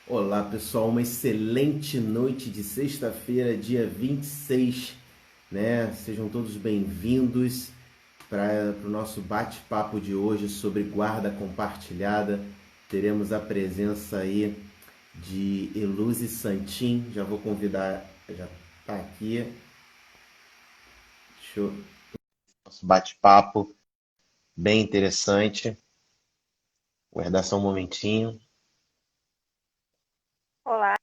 Olá pessoal, uma excelente noite de sexta-feira, dia 26, né? Sejam todos bem-vindos para o nosso bate-papo de hoje sobre guarda compartilhada. Teremos a presença aí de Eluze Santin, já vou convidar, já está aqui. Deixa eu... Nosso bate-papo bem interessante. Vou guardar só um momentinho. Olá,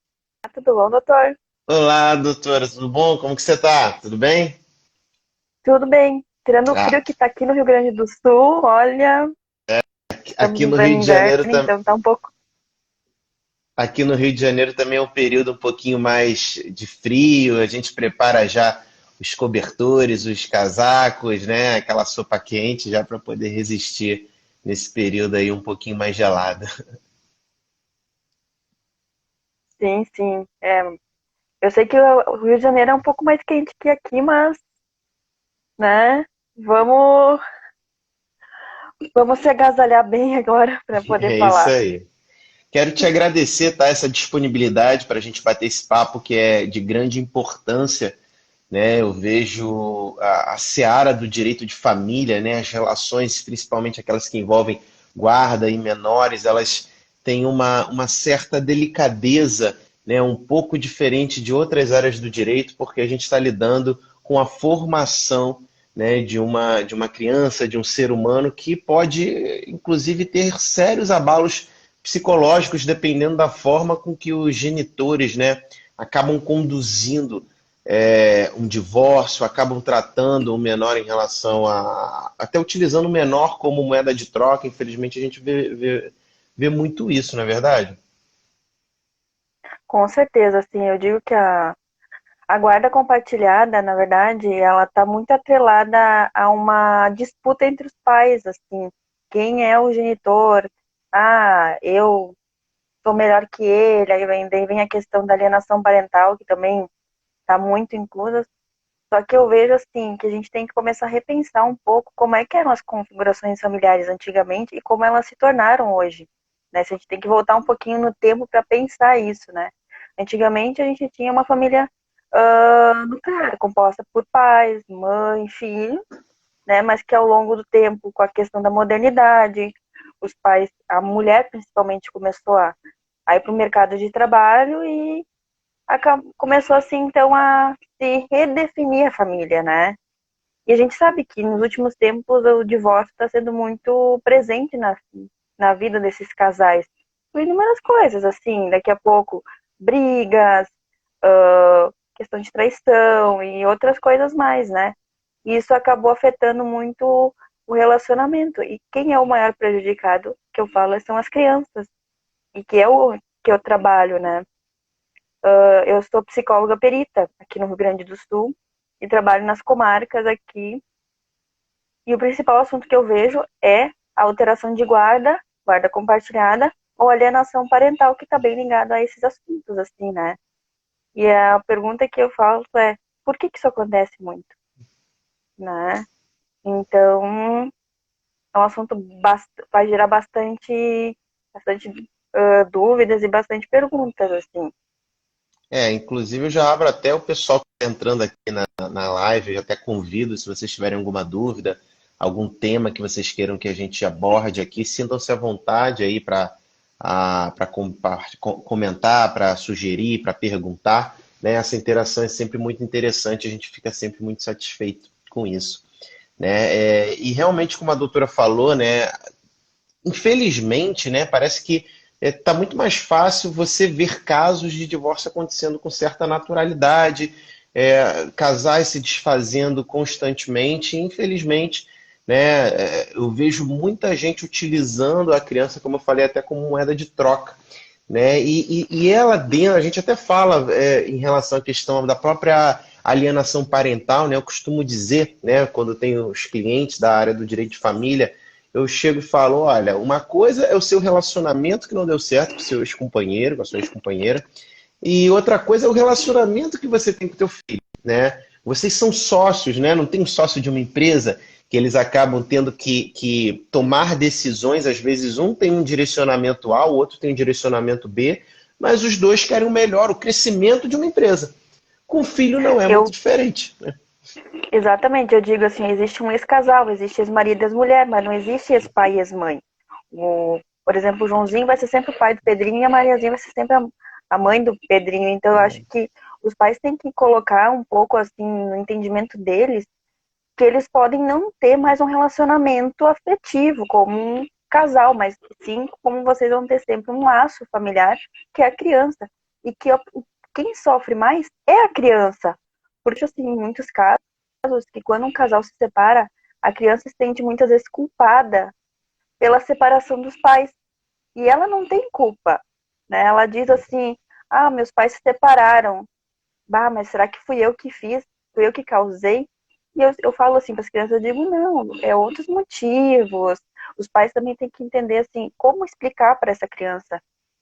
tudo bom, doutor? Olá, doutora, tudo bom? Como que você tá? Tudo bem? Tudo bem. Tirando o Ah, frio que tá aqui no Rio Grande do Sul, olha, estamos aqui no entrando Rio em de inverno, Janeiro também. então tá um pouco. Aqui no Rio de Janeiro também é um período um pouquinho mais de frio, a gente prepara já os cobertores, os casacos, né? Aquela sopa quente já para poder resistir nesse período aí um pouquinho mais gelado. Sim, sim. Eu sei que o Rio de Janeiro é um pouco mais quente que aqui, mas, né, vamos, vamos se agasalhar bem agora para poder É isso falar. aí. Quero te agradecer, tá? Essa disponibilidade para a gente bater esse papo que é de grande importância, né? Eu vejo a seara do direito de família, né? As relações, principalmente aquelas que envolvem guarda e menores, elas têm uma certa delicadeza, né? Um pouco diferente de outras áreas do direito, porque a gente está lidando com a formação, né, de uma criança, de um ser humano que pode, inclusive, ter sérios abalos psicológicos, dependendo da forma com que os genitores, né, acabam conduzindo um divórcio, acabam tratando o menor em relação até utilizando o menor como moeda de troca. Infelizmente, a gente vê muito isso, não é verdade? Com certeza, assim, eu digo que a guarda compartilhada, na verdade, ela tá muito atrelada a uma disputa entre os pais, assim. Quem é o genitor? Ah, eu sou melhor que ele, daí vem a questão da alienação parental, que também está muito inclusa. Só que eu vejo assim que a gente tem que começar a repensar um pouco como é que eram as configurações familiares antigamente e como elas se tornaram hoje. Né? Se a gente tem que voltar um pouquinho no tempo para pensar isso, né? Antigamente a gente tinha uma família nuclear, composta por pais, mãe, filho, né? Mas que ao longo do tempo, com a questão da modernidade, os pais, a mulher principalmente começou a ir para o mercado de trabalho e começou assim então a se redefinir a família, né? E a gente sabe que nos últimos tempos o divórcio está sendo muito presente na vida desses casais. Por inúmeras coisas, assim, daqui a pouco brigas, questão de traição e outras coisas mais, né? E isso acabou afetando muito o relacionamento. E quem é o maior prejudicado, que eu falo, são as crianças. E que é o que eu trabalho, né? Eu sou psicóloga perita aqui no Rio Grande do Sul e trabalho nas comarcas aqui. E o principal assunto que eu vejo é a alteração de guarda, guarda compartilhada ou alienação parental, que está bem ligado a esses assuntos, assim, né? E a pergunta que eu faço é, por que isso acontece muito, né? Então, é um assunto vai gerar bastante dúvidas e bastante perguntas, assim. Inclusive eu já abro até o pessoal que está entrando aqui na live, eu já até convido, se vocês tiverem alguma dúvida, algum tema que vocês queiram que a gente aborde aqui, sintam-se à vontade aí para comentar, para sugerir, para perguntar, né? Essa interação é sempre muito interessante, a gente fica sempre muito satisfeito com isso, né? E realmente, como a doutora falou, né? Infelizmente, né, parece que está muito mais fácil você ver casos de divórcio acontecendo com certa naturalidade, casais se desfazendo constantemente. Infelizmente, né, eu vejo muita gente utilizando a criança, como eu falei, até como moeda de troca. Né? E ela dentro, a gente até fala em relação à questão da própria alienação parental, né? Eu costumo dizer, né, quando tenho os clientes da área do direito de família, eu chego e falo, olha, uma coisa é o seu relacionamento que não deu certo com o seu ex-companheiro, com a sua ex-companheira, e outra coisa é o relacionamento que você tem com o teu filho, né? Vocês são sócios, né? Não tem um sócio de uma empresa que eles acabam tendo que tomar decisões, às vezes um tem um direcionamento A, o outro tem um direcionamento B, mas os dois querem o melhor, o crescimento de uma empresa. Com filho não é muito Eu, diferente, né? exatamente, eu digo assim, existe um ex-casal, existe ex-marido e ex-mulher, mas não existe ex-pai e ex-mãe. Por exemplo, o Joãozinho vai ser sempre o pai do Pedrinho e a Mariazinha vai ser sempre a mãe do Pedrinho. Então, eu acho que os pais têm que colocar um pouco, assim, no entendimento deles, que eles podem não ter mais um relacionamento afetivo como um casal, mas sim como vocês vão ter sempre um laço familiar, que é a criança. E que quem sofre mais é a criança. Porque, assim, em muitos casos, que quando um casal se separa, a criança se sente muitas vezes culpada pela separação dos pais. E ela não tem culpa, né? Ela diz assim, ah, meus pais se separaram. Bah, mas será que fui eu que fiz? Fui eu que causei? E eu falo assim para as crianças, eu digo, não, é outros motivos. Os pais também têm que entender, assim, como explicar para essa criança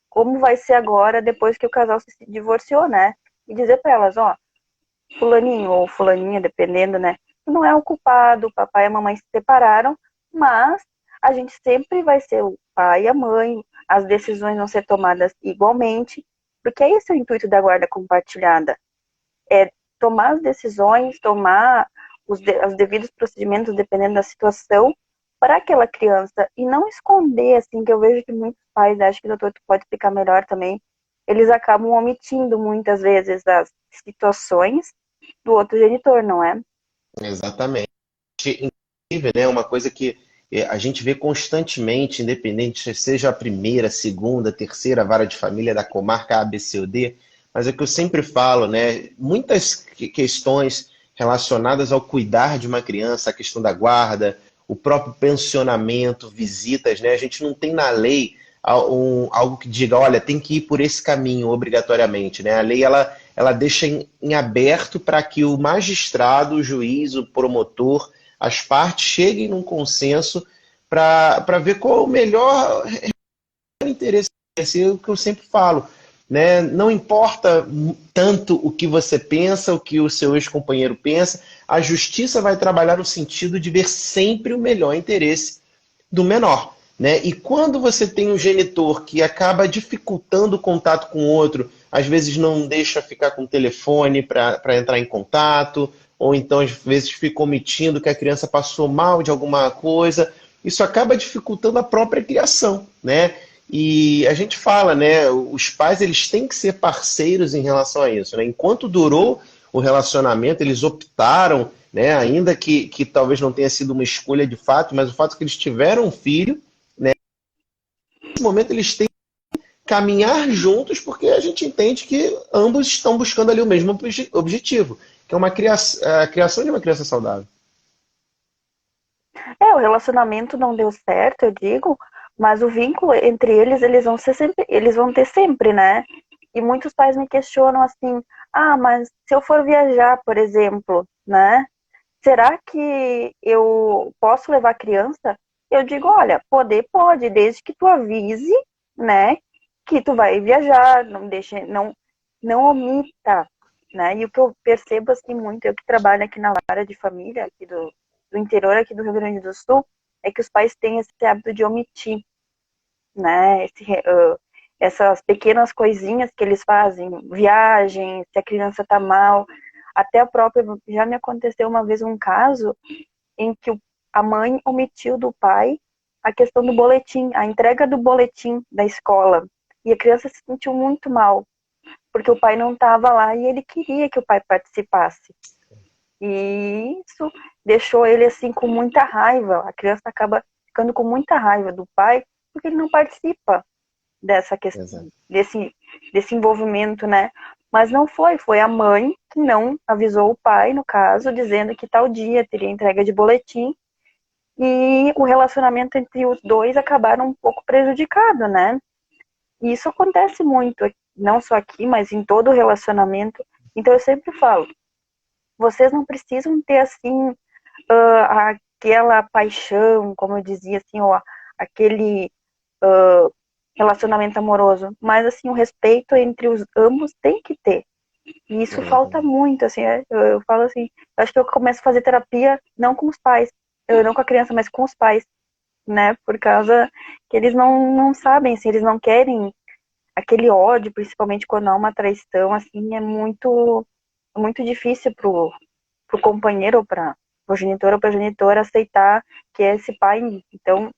como vai ser agora depois que o casal se divorciou, né? E dizer para elas, ó, fulaninho ou fulaninha, dependendo, né? Tu não é o culpado, o papai e a mamãe se separaram, mas a gente sempre vai ser o pai e a mãe, as decisões vão ser tomadas igualmente, porque esse é o intuito da guarda compartilhada, é tomar as decisões, tomar os devidos procedimentos, dependendo da situação, para aquela criança, e não esconder, assim, que eu vejo que muitos pais, acho que o doutor tu pode explicar melhor também, eles acabam omitindo muitas vezes as situações do outro genitor, não é? Exatamente. Inclusive, né, uma coisa que a gente vê constantemente, independente seja a primeira, segunda, terceira vara de família da comarca A, B, C ou D, mas é que eu sempre falo, né, muitas questões relacionadas ao cuidar de uma criança, a questão da guarda, o próprio pensionamento, visitas, né, a gente não tem na lei algo que diga, olha, tem que ir por esse caminho obrigatoriamente, né? A lei ela deixa em aberto para que o magistrado, o juiz, o promotor, as partes cheguem num consenso para ver qual é o melhor interesse. Esse é o que eu sempre falo. Né? Não importa tanto o que você pensa, o que o seu ex-companheiro pensa, a justiça vai trabalhar no sentido de ver sempre o melhor interesse do menor. Né? E quando você tem um genitor que acaba dificultando o contato com o outro, às vezes não deixa ficar com o telefone para entrar em contato, ou então às vezes fica omitindo que a criança passou mal de alguma coisa, isso acaba dificultando a própria criação, né? E a gente fala, né? Os pais eles têm que ser parceiros em relação a isso, né? Enquanto durou o relacionamento, eles optaram, né? Ainda que talvez não tenha sido uma escolha de fato, mas o fato é que eles tiveram um filho, né? Nesse momento eles têm que caminhar juntos, porque a gente entende que ambos estão buscando ali o mesmo objetivo, que é a criação de uma criança saudável. É, o relacionamento não deu certo, eu digo, mas o vínculo entre eles, eles vão ser sempre, eles vão ter sempre, né? E muitos pais me questionam assim, ah, mas se eu for viajar, por exemplo, né? Será que eu posso levar a criança? Eu digo, olha, poder pode, desde que tu avise, né, que tu vai viajar, não deixe, não omita, né? E o que eu percebo assim muito, eu que trabalho aqui na área de família, aqui do interior aqui do Rio Grande do Sul, é que os pais têm esse hábito de omitir, né? Essas pequenas coisinhas que eles fazem, viagem, se a criança tá mal, até a própria, já me aconteceu uma vez um caso em que a mãe omitiu do pai a questão do boletim, a entrega do boletim da escola. E a criança se sentiu muito mal, porque o pai não estava lá e ele queria que o pai participasse. E isso deixou ele assim com muita raiva. A criança acaba ficando com muita raiva do pai porque ele não participa dessa questão, Exato. desse envolvimento, né? Mas não foi a mãe que não avisou o pai, no caso, dizendo que tal dia teria entrega de boletim e o relacionamento entre os dois acabaram um pouco prejudicado, né? E isso acontece muito, não só aqui, mas em todo relacionamento. Então eu sempre falo, vocês não precisam ter assim aquela paixão, como eu dizia assim, ou aquele relacionamento amoroso, mas assim o respeito entre os ambos tem que ter. E isso falta Exatamente. muito, assim, eu falo assim, eu acho que eu começo a fazer terapia não com os pais, não com a criança, mas com os pais, né? Por causa que eles não sabem, assim, eles não querem. aquele ódio, principalmente quando há uma traição, assim, é muito difícil pro companheiro ou para o genitor ou para a genitora aceitar que é esse pai, então,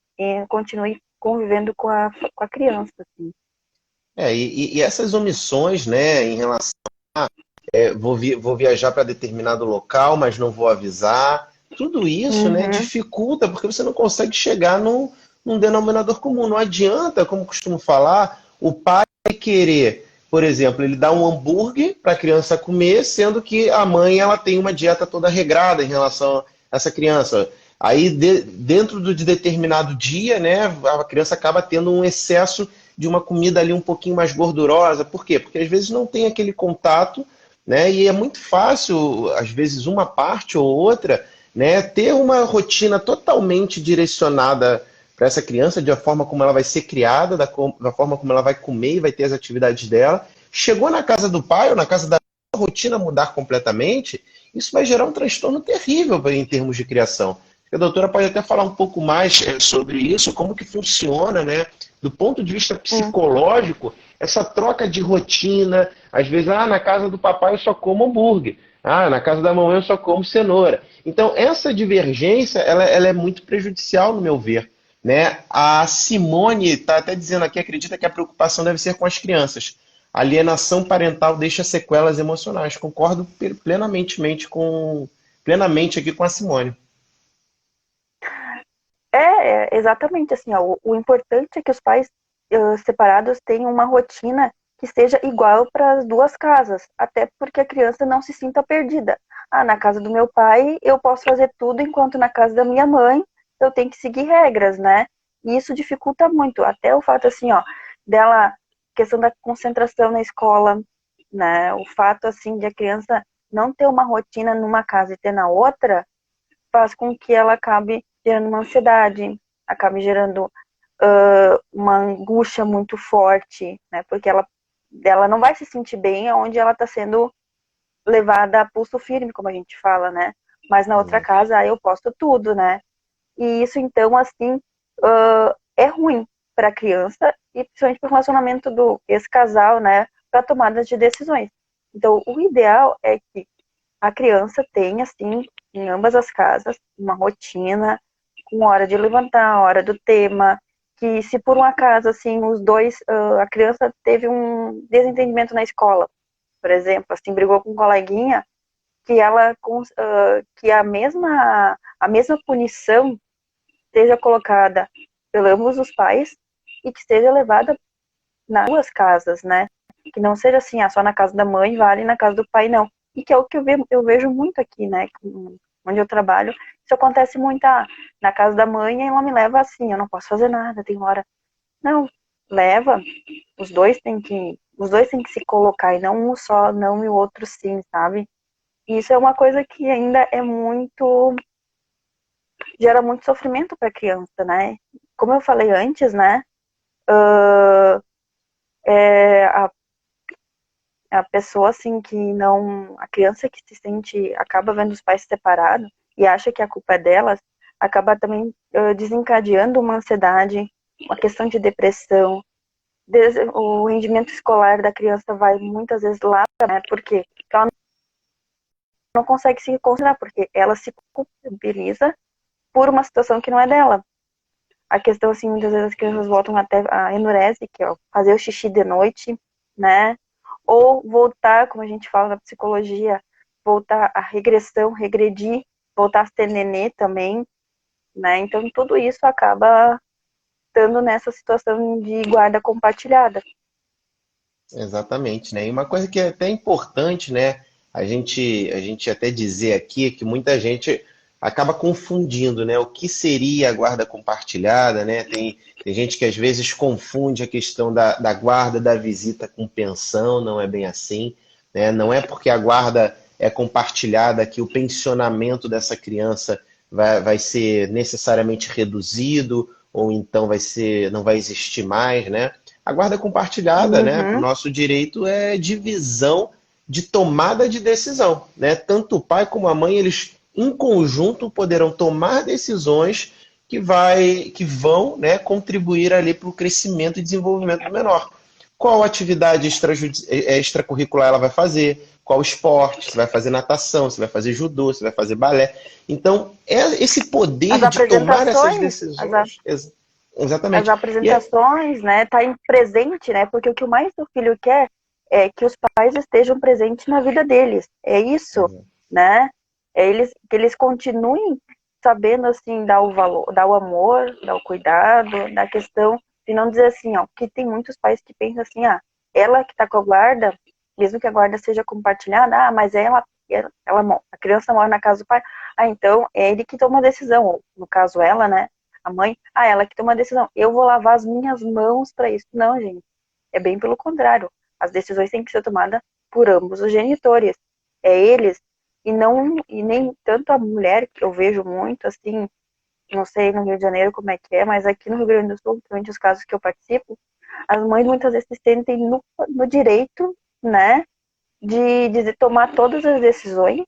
continue convivendo com a criança, assim. E essas omissões, né, em relação vou viajar para determinado local, mas não vou avisar. Tudo isso, né, Uhum, dificulta, porque você não consegue chegar num denominador comum. Não adianta, como costumo falar, o pai querer, por exemplo, ele dá um hambúrguer para a criança comer, sendo que a mãe ela tem uma dieta toda regrada em relação a essa criança. Aí, dentro de determinado dia, né, a criança acaba tendo um excesso de uma comida ali um pouquinho mais gordurosa. Por quê? Porque às vezes não tem aquele contato, né? E é muito fácil, às vezes, uma parte ou outra, né, ter uma rotina totalmente direcionada para essa criança, da forma como ela vai ser criada, da forma como ela vai comer e vai ter as atividades dela. Chegou na casa do pai ou na casa da a rotina mudar completamente, isso vai gerar um transtorno terrível em termos de criação. A doutora pode até falar um pouco mais sobre isso, como que funciona, né? Do ponto de vista sim. psicológico, essa troca de rotina. Às vezes, na casa do papai eu só como hambúrguer. Na casa da mamãe eu só como cenoura. Então, essa divergência, ela é muito prejudicial, no meu ver. Né? A Simone está até dizendo aqui, acredita que a preocupação deve ser com as crianças. A alienação parental deixa sequelas emocionais. Concordo plenamente aqui com a Simone. Exatamente assim, ó, o importante é que os pais separados tenham uma rotina que seja igual para as duas casas, até porque a criança não se sinta perdida. Na casa do meu pai eu posso fazer tudo, enquanto na casa da minha mãe eu tenho que seguir regras, né? E isso dificulta muito, até o fato assim, ó, dela, questão da concentração na escola, né? O fato assim de a criança não ter uma rotina numa casa e ter na outra, faz com que ela acabe gerando uma ansiedade, acabe gerando uma angústia muito forte, né? Porque ela não vai se sentir bem onde ela está sendo levada a pulso firme, como a gente fala, né? Mas na outra casa, eu posto tudo, né? E isso, então, assim, é ruim para a criança e principalmente para o relacionamento do ex-casal, né? Para tomadas de decisões. Então, o ideal é que a criança tem, assim, em ambas as casas, uma rotina, com hora de levantar, hora do tema, que se por um acaso, assim, os dois, a criança teve um desentendimento na escola, por exemplo, assim, brigou com um coleguinha, que ela, que a mesma punição seja colocada por ambos os pais e que seja levada nas duas casas, né? Que não seja assim, só na casa da mãe vale, na casa do pai não. E que é o que eu vejo muito aqui, né? Onde eu trabalho, isso acontece muito. Na casa da mãe, ela me leva assim, eu não posso fazer nada, tem hora. Não, leva, os dois têm que se colocar, e não um só não e o outro sim, sabe? E isso é uma coisa que ainda gera muito sofrimento para a criança, né? Como eu falei antes, né? É, a pessoa assim que não, a criança que se sente, acaba vendo os pais separados e acha que a culpa é delas, acaba também desencadeando uma ansiedade, uma questão de depressão. O rendimento escolar da criança vai muitas vezes lá, né? Porque ela não consegue se concentrar, porque ela se culpabiliza por uma situação que não é dela. A questão, assim, muitas vezes as crianças voltam até a enurese, que é fazer o xixi de noite, né? Ou voltar, como a gente fala na psicologia, voltar à regressão, regredir, voltar a ser nenê também, né? Então, tudo isso acaba estando nessa situação de guarda compartilhada. Exatamente, né? E uma coisa que é até importante, né? A gente até dizer aqui é que muita gente acaba confundindo, né? O que seria a guarda compartilhada, né? Tem gente que às vezes confunde a questão da guarda da visita com pensão, não é bem assim, né? Não é porque a guarda é compartilhada que o pensionamento dessa criança vai ser necessariamente reduzido ou então não vai existir mais, né? A guarda compartilhada, né, para o Uhum, nosso direito é divisão de tomada de decisão, né? Tanto o pai como a mãe, eles em conjunto poderão tomar decisões que vão, né, contribuir ali para o crescimento e desenvolvimento do menor. qual atividade extracurricular ela vai fazer, qual esporte, se vai fazer natação, se vai fazer judô, se vai fazer balé. Então, esse As poder de tomar essas apresentações, decisões. as Exatamente. apresentações, né, tá em presente, né, porque o que mais o filho quer é que os pais estejam presentes na vida deles. É isso, né? Que eles continuem sabendo, assim, dar o valor, dar o amor, dar o cuidado, da questão de não dizer assim, ó, que tem muitos pais que pensam assim, ah, ela que tá com a guarda, mesmo que a guarda seja compartilhada, ah, mas a criança mora na casa do pai, ah, então é ele que toma a decisão, ou, no caso ela, né, a mãe, ah, ela que toma a decisão, eu vou lavar as minhas mãos para isso. Não, gente, é bem pelo contrário, as decisões têm que ser tomadas por ambos os genitores, é eles, e nem tanto a mulher, que eu vejo muito, assim, não sei no Rio de Janeiro como é que é, mas aqui no Rio Grande do Sul, durante os casos que eu participo, as mães muitas vezes se sentem no direito, né, de tomar todas as decisões,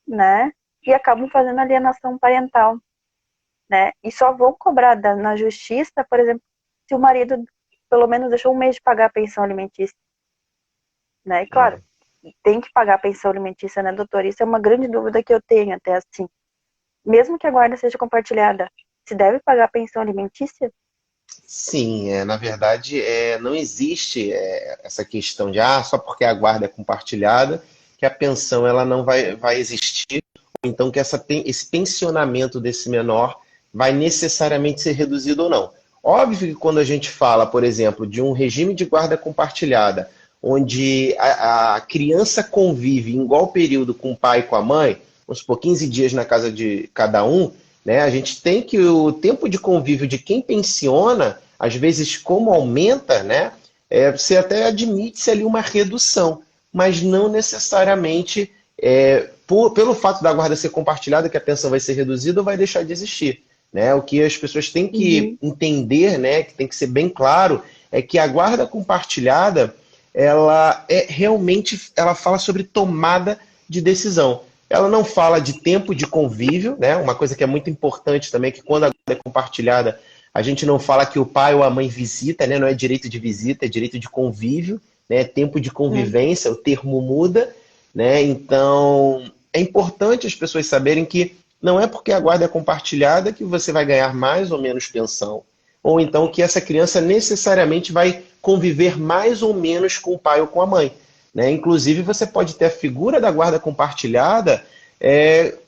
né, e acabam fazendo alienação parental, né, e só vão cobrar na justiça, por exemplo, se o marido pelo menos deixou um mês de pagar a pensão alimentícia, né, e claro, tem que pagar a pensão alimentícia, né, doutor? Isso é uma grande dúvida que eu tenho até assim. Mesmo que a guarda seja compartilhada, se deve pagar a pensão alimentícia? Sim, na verdade, não existe essa questão de só porque a guarda é compartilhada que a pensão ela não vai existir, ou então que esse pensionamento desse menor vai necessariamente ser reduzido ou não. Óbvio que quando a gente fala, por exemplo, de um regime de guarda compartilhada, onde a criança convive em igual período com o pai e com a mãe, uns por 15 dias na casa de cada um, né? A gente tem que o tempo de convívio de quem pensiona, às vezes, como aumenta, né? Você até admite-se ali uma redução, mas não necessariamente pelo fato da guarda ser compartilhada que a pensão vai ser reduzida ou vai deixar de existir. Né? O que as pessoas têm que entender, né, que tem que ser bem claro, é que a guarda compartilhada, ela realmente, ela fala sobre tomada de decisão. Ela não fala de tempo de convívio, né? Uma coisa que é muito importante também, que quando a guarda é compartilhada, a gente não fala que o pai ou a mãe visita, né? Não é direito de visita, é direito de convívio, né? Tempo de convivência, o termo muda, né? Então, é importante as pessoas saberem que não é porque a guarda é compartilhada que você vai ganhar mais ou menos pensão, ou então que essa criança necessariamente vai conviver mais ou menos com o pai ou com a mãe. Né? Inclusive, você pode ter a figura da guarda compartilhada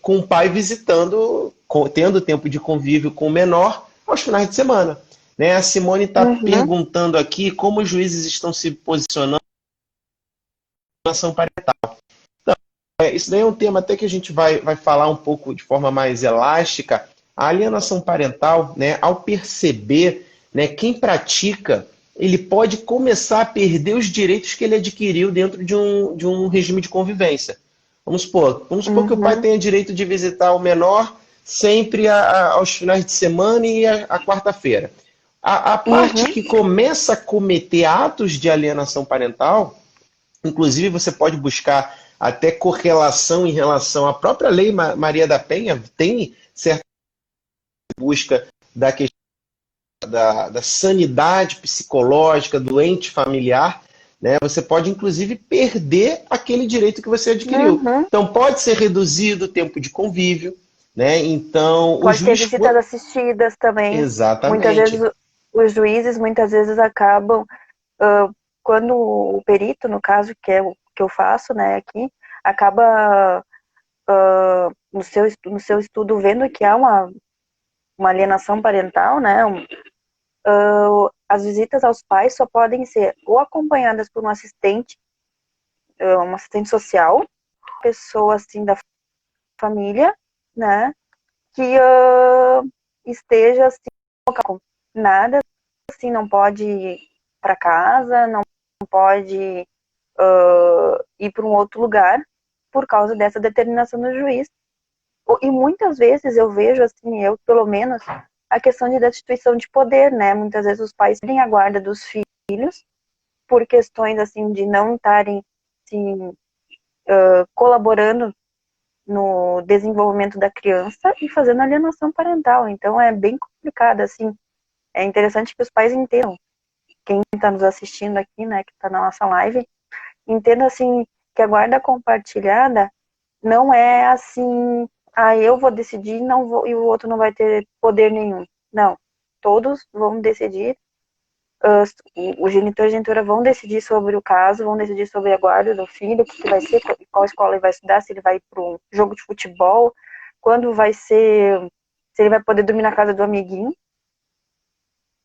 com o pai visitando, tendo tempo de convívio com o menor aos finais de semana. Né? A Simone está perguntando aqui como os juízes estão se posicionando em relação parental. Então, isso daí é um tema até que a gente vai falar um pouco de forma mais elástica. A alienação parental, né, ao perceber, né, quem pratica, ele pode começar a perder os direitos que ele adquiriu dentro de um regime de convivência. Vamos supor que o pai tenha direito de visitar o menor sempre aos finais de semana e a quarta-feira. A parte que começa a cometer atos de alienação parental, inclusive você pode buscar até correlação em relação à própria lei Maria da Penha, tem certa busca da questão da sanidade psicológica, doente familiar, né? Você pode, inclusive, perder aquele direito que você adquiriu. Então, pode ser reduzido o tempo de convívio, né? Então, pode ter visitas assistidas também. Muitas vezes, Exatamente. os juízes, muitas vezes, acabam, quando o perito, no caso, que é o que eu faço, né, aqui, acaba, no seu estudo, vendo que há uma alienação parental, né, as visitas aos pais só podem ser ou acompanhadas por um assistente social, pessoa assim da família, né, que esteja assim, com nada, assim, não pode ir para casa, não pode ir para um outro lugar por causa dessa determinação do juiz. E muitas vezes eu vejo, assim, eu pelo menos, a questão de destituição de poder, né? Muitas vezes os pais têm a guarda dos filhos por questões, assim, de não estarem, assim, colaborando no desenvolvimento da criança e fazendo alienação parental. Então é bem complicado, assim. É interessante que os pais entendam quem está nos assistindo aqui, né, que está na nossa live, entenda assim que a guarda compartilhada não é assim, eu vou decidir não vou, e o outro não vai ter poder nenhum. Não, todos vão decidir, o genitor e a genitora vão decidir sobre o caso, vão decidir sobre a guarda do filho, o que vai ser, qual escola ele vai estudar, se ele vai para um jogo de futebol, quando vai ser, se ele vai poder dormir na casa do amiguinho,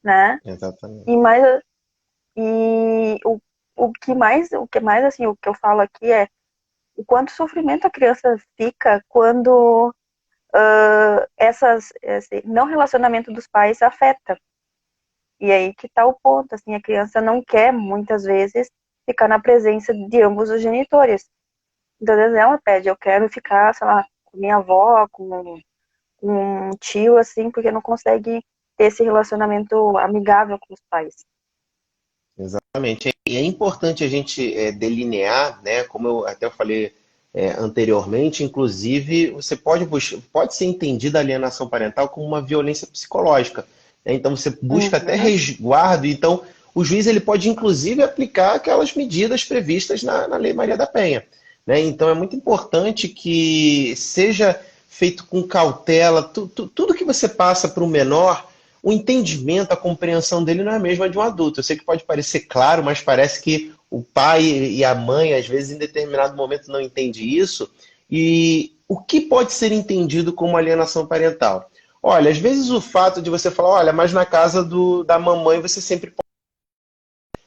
né? Exatamente. E mais, e o que mais assim, o que eu falo aqui é o quanto sofrimento a criança fica quando esse não relacionamento dos pais afeta. E aí que tá o ponto, assim, a criança não quer, muitas vezes, ficar na presença de ambos os genitores. Então, às vezes ela pede, eu quero ficar, sei lá, com minha avó, com um tio, assim, porque não consegue ter esse relacionamento amigável com os pais. Exatamente. E é importante a gente delinear, né? Como eu até falei anteriormente, inclusive, você pode ser entendida a alienação parental como uma violência psicológica, né? Então você busca até Uhum. resguardo. Então o juiz ele pode inclusive aplicar aquelas medidas previstas na Lei Maria da Penha, né? Então é muito importante que seja feito com cautela. Tudo que você passa para o menor, o entendimento, a compreensão dele não é a mesma de um adulto. Eu sei que pode parecer claro, mas parece que o pai e a mãe, às vezes, em determinado momento, não entende isso. E o que pode ser entendido como alienação parental? Olha, às vezes o fato de você falar, olha, mas na casa da mamãe você sempre pode.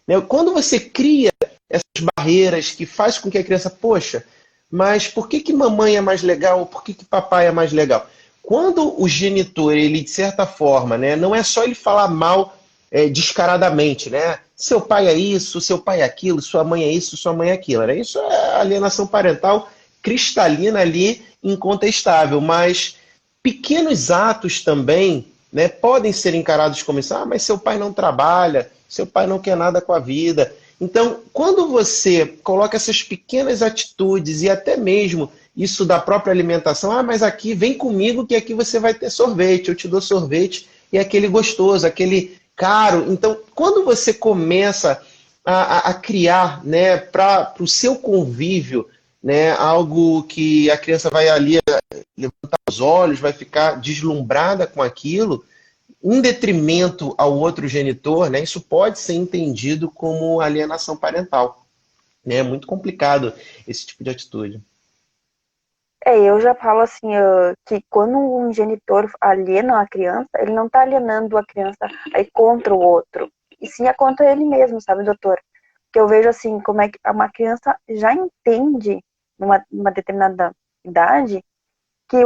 Né? Quando você cria essas barreiras que faz com que a criança, poxa, mas por que mamãe é mais legal? Por que papai é mais legal? Quando o genitor, ele de certa forma, né, não é só ele falar mal descaradamente, né? Seu pai é isso, seu pai é aquilo, sua mãe é isso, sua mãe é aquilo. Né? Isso é alienação parental cristalina ali, incontestável. Mas pequenos atos também, né, podem ser encarados como isso. Ah, mas seu pai não trabalha, seu pai não quer nada com a vida. Então, quando você coloca essas pequenas atitudes e até mesmo isso da própria alimentação, ah, mas aqui vem comigo que aqui você vai ter sorvete, eu te dou sorvete e aquele gostoso, aquele caro. Então, quando você começa a criar, né, para o seu convívio, né, algo que a criança vai ali levantar os olhos, vai ficar deslumbrada com aquilo, em detrimento ao outro genitor, né, isso pode ser entendido como alienação parental. Né? É muito complicado esse tipo de atitude. Eu já falo assim, que quando um genitor aliena a criança, ele não tá alienando a criança aí contra o outro, e sim é contra ele mesmo, sabe, doutor? Que eu vejo assim, como é que uma criança já entende, numa determinada idade, que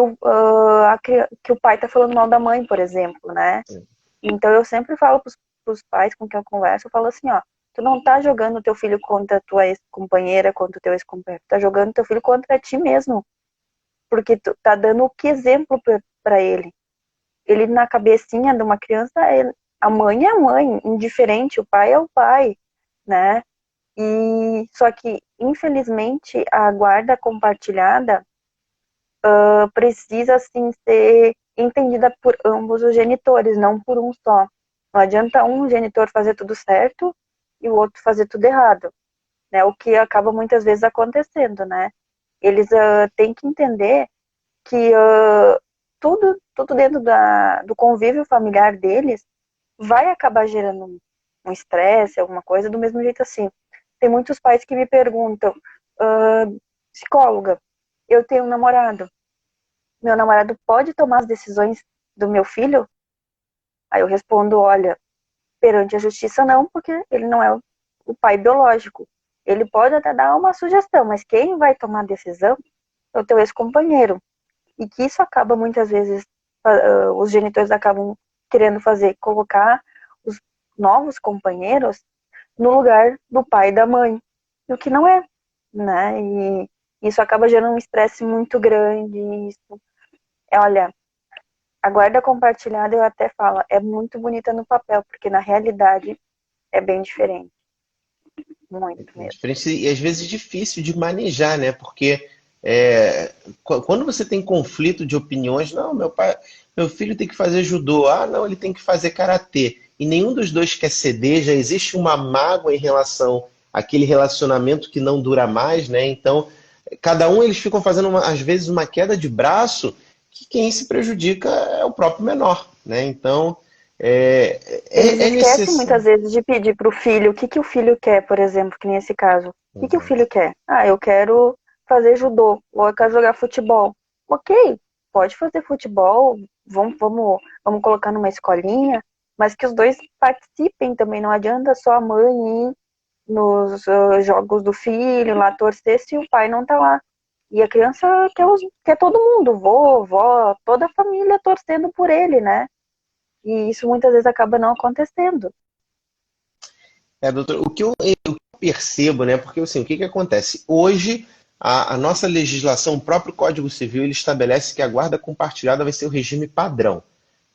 que o pai tá falando mal da mãe, por exemplo, né? Então eu sempre falo pros pais com quem eu converso, eu falo assim, ó, tu não tá jogando teu filho contra a tua ex-companheira, contra o teu ex-companheiro, tu tá jogando teu filho contra ti mesmo, porque tu tá dando que exemplo para ele. Ele na cabecinha de uma criança, a mãe é a mãe, indiferente, o pai é o pai, né? E só que, infelizmente, a guarda compartilhada precisa assim ser entendida por ambos os genitores, não por um só. Não adianta um genitor fazer tudo certo e o outro fazer tudo errado, né? O que acaba muitas vezes acontecendo, né? Eles têm que entender que tudo dentro do convívio familiar deles vai acabar gerando um estresse, alguma coisa, do mesmo jeito assim. Tem muitos pais que me perguntam, psicóloga, eu tenho um namorado, meu namorado pode tomar as decisões do meu filho? Aí eu respondo, olha, perante a justiça não, porque ele não é o pai biológico. Ele pode até dar uma sugestão, mas quem vai tomar a decisão é o teu ex-companheiro. E que isso acaba muitas vezes, os genitores acabam querendo fazer, colocar os novos companheiros no lugar do pai e da mãe, o que não é, né? E isso acaba gerando um estresse muito grande. Isso, olha, a guarda compartilhada eu até falo, é muito bonita no papel, porque na realidade é bem diferente, muito É mesmo. diferente e às vezes difícil de manejar, né? Porque quando você tem conflito de opiniões, não, meu filho tem que fazer judô, ah, não, ele tem que fazer karatê. e nenhum dos dois quer ceder, já existe uma mágoa em relação àquele relacionamento que não dura mais, né? Então, cada um eles ficam fazendo, às vezes, uma queda de braço que quem se prejudica é o próprio menor, né? Então, Eles é esquecem necessário. muitas vezes de pedir para o filho o que, que o filho quer, por exemplo, que nesse caso. O que, que o filho quer? Ah, eu quero fazer judô, ou eu quero jogar futebol. Ok, pode fazer futebol, vamos colocar numa escolinha, mas que os dois participem também. Não adianta só a mãe ir nos jogos do filho, lá torcer se o pai não tá lá. E a criança quer todo mundo, vô, vó, toda a família torcendo por ele, né? E isso muitas vezes acaba não acontecendo. Doutor, o que eu percebo, né? Porque assim, o que que acontece? Hoje, a nossa legislação, o próprio Código Civil, ele estabelece que a guarda compartilhada vai ser o regime padrão,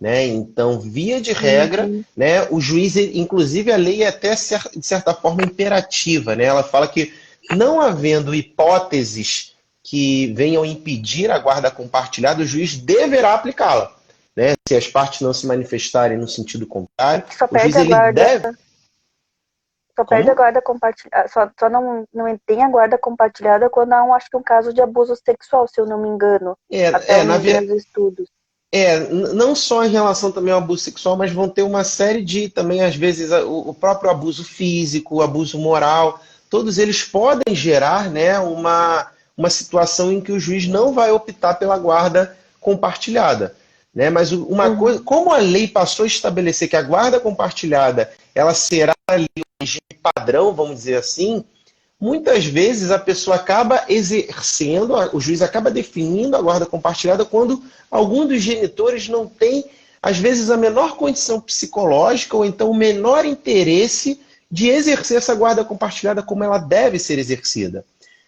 né? Então, via de regra, Uhum. né, o juiz, inclusive a lei é até de certa forma imperativa, né? Ela fala que não havendo hipóteses que venham impedir a guarda compartilhada, o juiz deverá aplicá-la, né? Se as partes não se manifestarem no sentido contrário, Que só o juiz perde a ele guarda, deve. só perde a Como? guarda compartilhada, só não tem a guarda compartilhada quando há acho que um caso de abuso sexual, se eu não me engano, até Na, os meus estudos. não só em relação também ao abuso sexual, mas vão ter uma série de também, às vezes, o próprio abuso físico, o abuso moral, todos eles podem gerar, né, uma situação em que o juiz não vai optar pela guarda compartilhada. Né? Mas uma coisa, Uhum. como a lei passou a estabelecer que a guarda compartilhada ela será ali um regime padrão, vamos dizer assim, muitas vezes a pessoa acaba exercendo, o juiz acaba definindo a guarda compartilhada quando algum dos genitores não tem, às vezes, a menor condição psicológica ou então o menor interesse de exercer essa guarda compartilhada como ela deve ser exercida.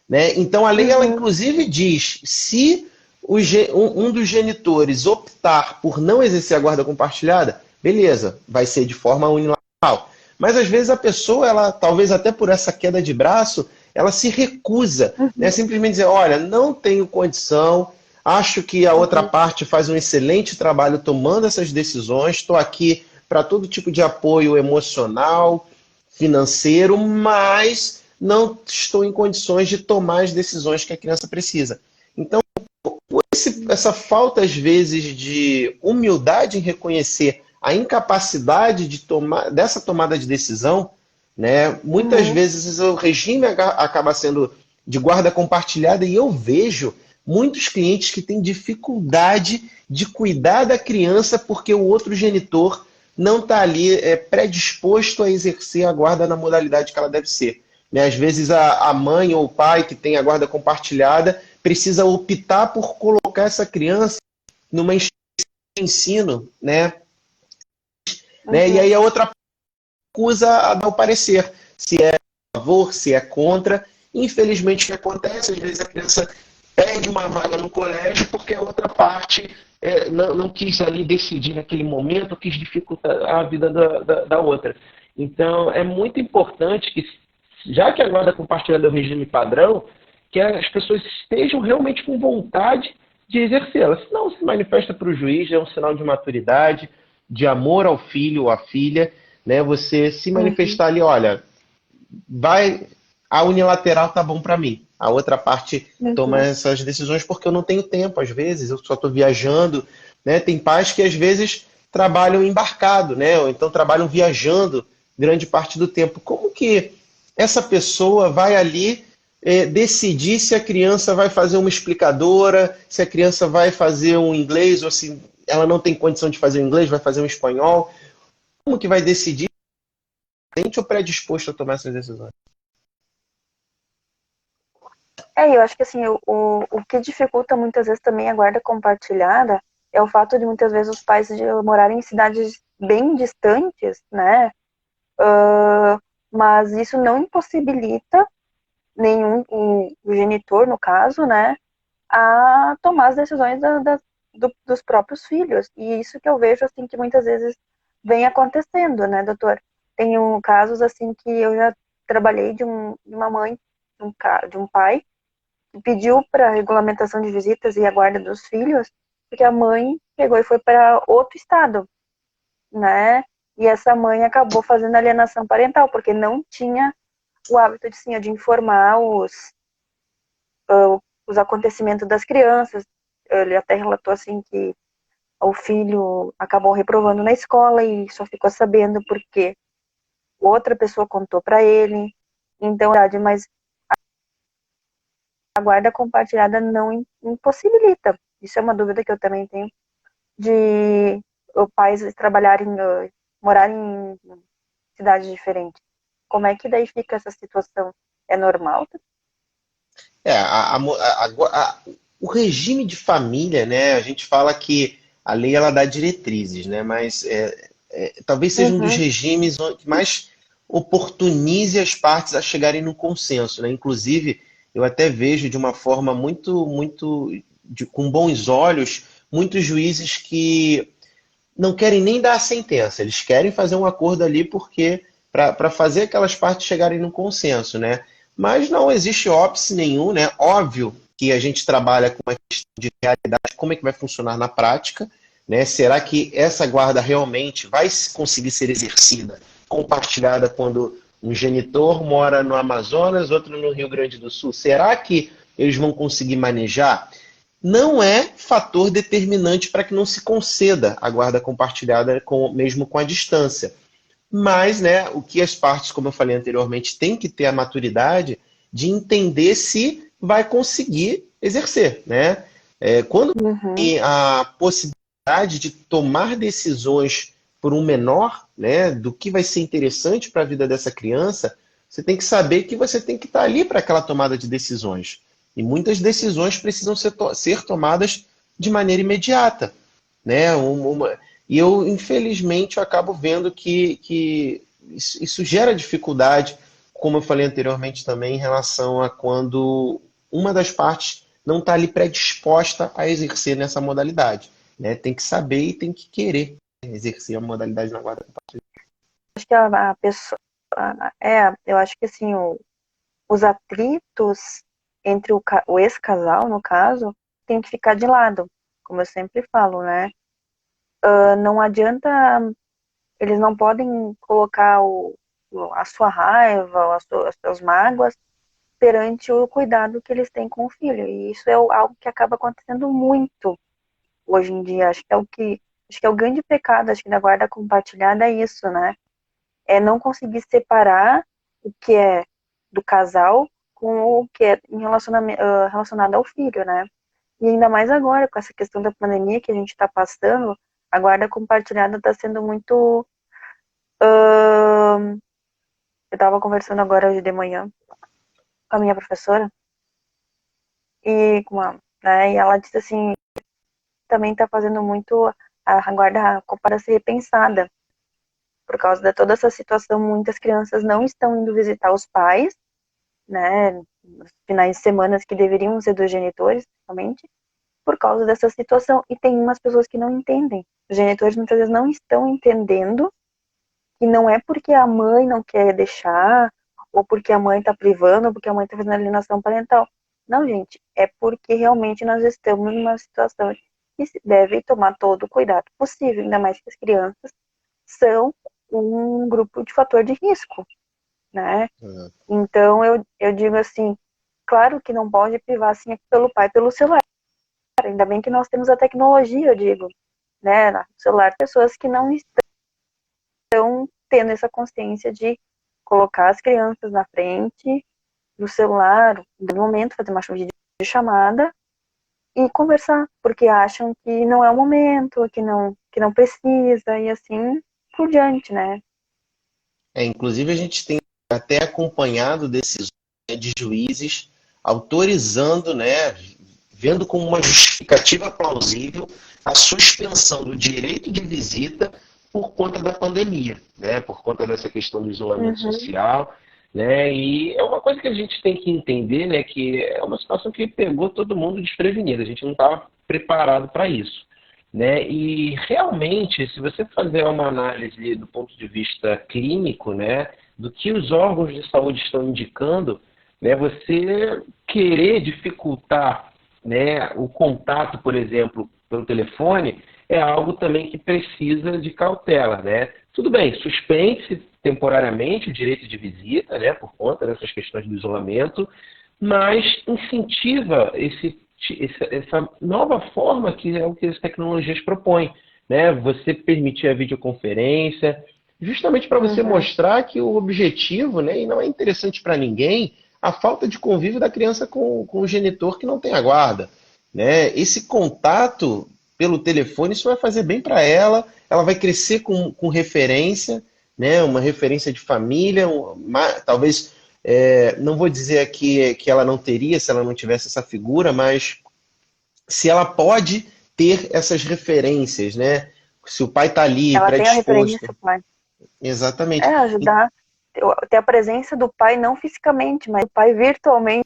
Né? Então a lei, ela Uhum. inclusive diz, se um dos genitores optar por não exercer a guarda compartilhada, beleza, vai ser de forma unilateral. Mas às vezes a pessoa, ela, talvez até por essa queda de braço, ela se recusa, né? Uhum. Simplesmente dizer, olha, não tenho condição, acho que a outra Uhum. parte faz um excelente trabalho tomando essas decisões, estou aqui para todo tipo de apoio emocional, financeiro, mas não estou em condições de tomar as decisões que a criança precisa. Então, essa falta, às vezes, de humildade em reconhecer a incapacidade dessa tomada de decisão, né? Muitas Uhum. vezes o regime acaba sendo de guarda compartilhada e eu vejo muitos clientes que têm dificuldade de cuidar da criança porque o outro genitor não está ali predisposto a exercer a guarda na modalidade que ela deve ser. Né? Às vezes a mãe ou o pai que tem a guarda compartilhada precisa optar por colocar essa criança numa instituição de ensino, né? E Uhum. aí a outra acusa a dar o parecer, se é a favor, se é contra. Infelizmente, o que acontece, às vezes a criança perde uma vaga no colégio porque a outra parte não quis ali decidir naquele momento, quis dificultar a vida da outra. Então, é muito importante que, já que a guarda compartilhada é o regime padrão, que as pessoas estejam realmente com vontade de exercê-la. Se não se manifesta para o juiz, é um sinal de maturidade, de amor ao filho ou à filha, né? Você se Uhum. manifestar ali, olha, vai, a unilateral tá bom para mim. A outra parte toma Uhum. essas decisões porque eu não tenho tempo, às vezes, eu só estou viajando, né? Tem pais que às vezes trabalham embarcado, né? Ou então trabalham viajando grande parte do tempo. Como que essa pessoa vai ali decidir se a criança vai fazer uma explicadora, se a criança vai fazer um inglês, ou se ela não tem condição de fazer um inglês, vai fazer um espanhol? Como que vai decidir? Ou predisposto a tomar essas decisões? Eu acho que assim, o que dificulta muitas vezes também a guarda compartilhada é o fato de muitas vezes os pais morarem em cidades bem distantes, né? Mas isso não impossibilita o genitor, no caso, né, a tomar as decisões dos próprios filhos. E isso que eu vejo, assim, que muitas vezes vem acontecendo, né, doutor? Tem casos, assim, que eu já trabalhei de uma mãe, de um pai, que pediu para regulamentação de visitas e a guarda dos filhos, porque a mãe pegou e foi para outro estado, né? E essa mãe acabou fazendo alienação parental, porque não tinha o hábito de informar os acontecimentos das crianças. Ele até relatou assim que o filho acabou reprovando na escola e só ficou sabendo porque outra pessoa contou para ele. Então, mas a guarda compartilhada não impossibilita. Isso é uma dúvida que eu também tenho, de pais trabalharem, morarem em cidades diferentes. Como é que daí fica essa situação? É normal? O regime de família, né? A gente fala que a lei ela dá diretrizes, né? Mas talvez seja um dos Uhum, regimes que mais oportunize as partes a chegarem num consenso, né? Inclusive, eu até vejo de uma forma com bons olhos, muitos juízes que não querem nem dar a sentença, eles querem fazer um acordo ali porque para fazer aquelas partes chegarem num consenso, né? Mas não existe óbice nenhum, né? Óbvio que a gente trabalha com uma questão de realidade, como é que vai funcionar na prática, né? Será que essa guarda realmente vai conseguir ser exercida, compartilhada quando um genitor mora no Amazonas, outro no Rio Grande do Sul? Será que eles vão conseguir manejar? Não é fator determinante para que não se conceda a guarda compartilhada mesmo com a distância. Mas, né, o que as partes, como eu falei anteriormente, têm que ter a maturidade de entender se vai conseguir exercer, né? Quando uhum, tem a possibilidade de tomar decisões por um menor, né, do que vai ser interessante para a vida dessa criança, você tem que saber que você tem que estar ali para aquela tomada de decisões. E muitas decisões precisam ser tomadas de maneira imediata, né? E eu, infelizmente, eu acabo vendo que isso gera dificuldade, como eu falei anteriormente também, em relação a quando uma das partes não está ali predisposta a exercer nessa modalidade, né? Tem que saber e tem que querer exercer a modalidade na guarda compartilhada. acho que a pessoa. Eu acho que assim, os atritos entre o ex-casal, no caso, tem que ficar de lado, como eu sempre falo, né? Não adianta, eles não podem colocar a sua raiva, as suas mágoas perante o cuidado que eles têm com o filho. E isso é algo que acaba acontecendo muito hoje em dia. Acho que é o grande pecado, acho que da guarda compartilhada é isso, né? É não conseguir separar o que é do casal com o que é relacionado ao filho, né? E ainda mais agora, com essa questão da pandemia que a gente está passando, a guarda compartilhada está sendo muito. Eu estava conversando agora hoje de manhã com a minha professora e ela disse assim, também está fazendo muito a guarda para ser repensada por causa de toda essa situação. Muitas crianças não estão indo visitar os pais, né, nos finais de semana que deveriam ser dos genitores, realmente, por causa dessa situação. E tem umas pessoas que não entendem. Os genitores muitas vezes não estão entendendo que não é porque a mãe não quer deixar, ou porque a mãe está privando, ou porque a mãe está fazendo alienação parental. Não, gente, é porque realmente nós estamos numa situação que se deve tomar todo o cuidado possível, ainda mais que as crianças são um grupo de fator de risco, né? Então, eu digo assim, claro que não pode privar assim pelo pai, pelo celular. Ainda bem que nós temos a tecnologia, eu digo, né? No celular, pessoas que não estão tendo essa consciência de colocar as crianças na frente do celular, no momento, fazer uma chamada e conversar, porque acham que não é o momento, que não precisa, e assim por diante, né? Inclusive, a gente tem até acompanhado decisões, né, de juízes autorizando, né, vendo como uma justificativa plausível a suspensão do direito de visita por conta da pandemia, né, por conta dessa questão do isolamento Uhum. social, né, e é uma coisa que a gente tem que entender, né, que é uma situação que pegou todo mundo desprevenido, a gente não estava preparado para isso. Né? E realmente, se você fazer uma análise do ponto de vista clínico, né, do que os órgãos de saúde estão indicando, né, você querer dificultar, né, o contato, por exemplo, pelo telefone, é algo também que precisa de cautela, né? tudo bem, suspende-se temporariamente o direito de visita, né, por conta dessas questões do isolamento, mas incentiva essa nova forma que é o que as tecnologias propõem, né? Você permitir a videoconferência, justamente para você mostrar que o objetivo, né, e não é interessante para ninguém, a falta de convívio da criança com o genitor que não tem a guarda, né? Esse contato pelo telefone, isso vai fazer bem para ela vai crescer com referência, né? Uma referência de família, talvez, não vou dizer aqui que ela não teria se ela não tivesse essa figura, mas se ela pode ter essas referências, né? Se o pai está ali, Ela tem a referência predisposto. do pai. Exatamente. Ajudar, ter a presença do pai, não fisicamente, mas o pai virtualmente,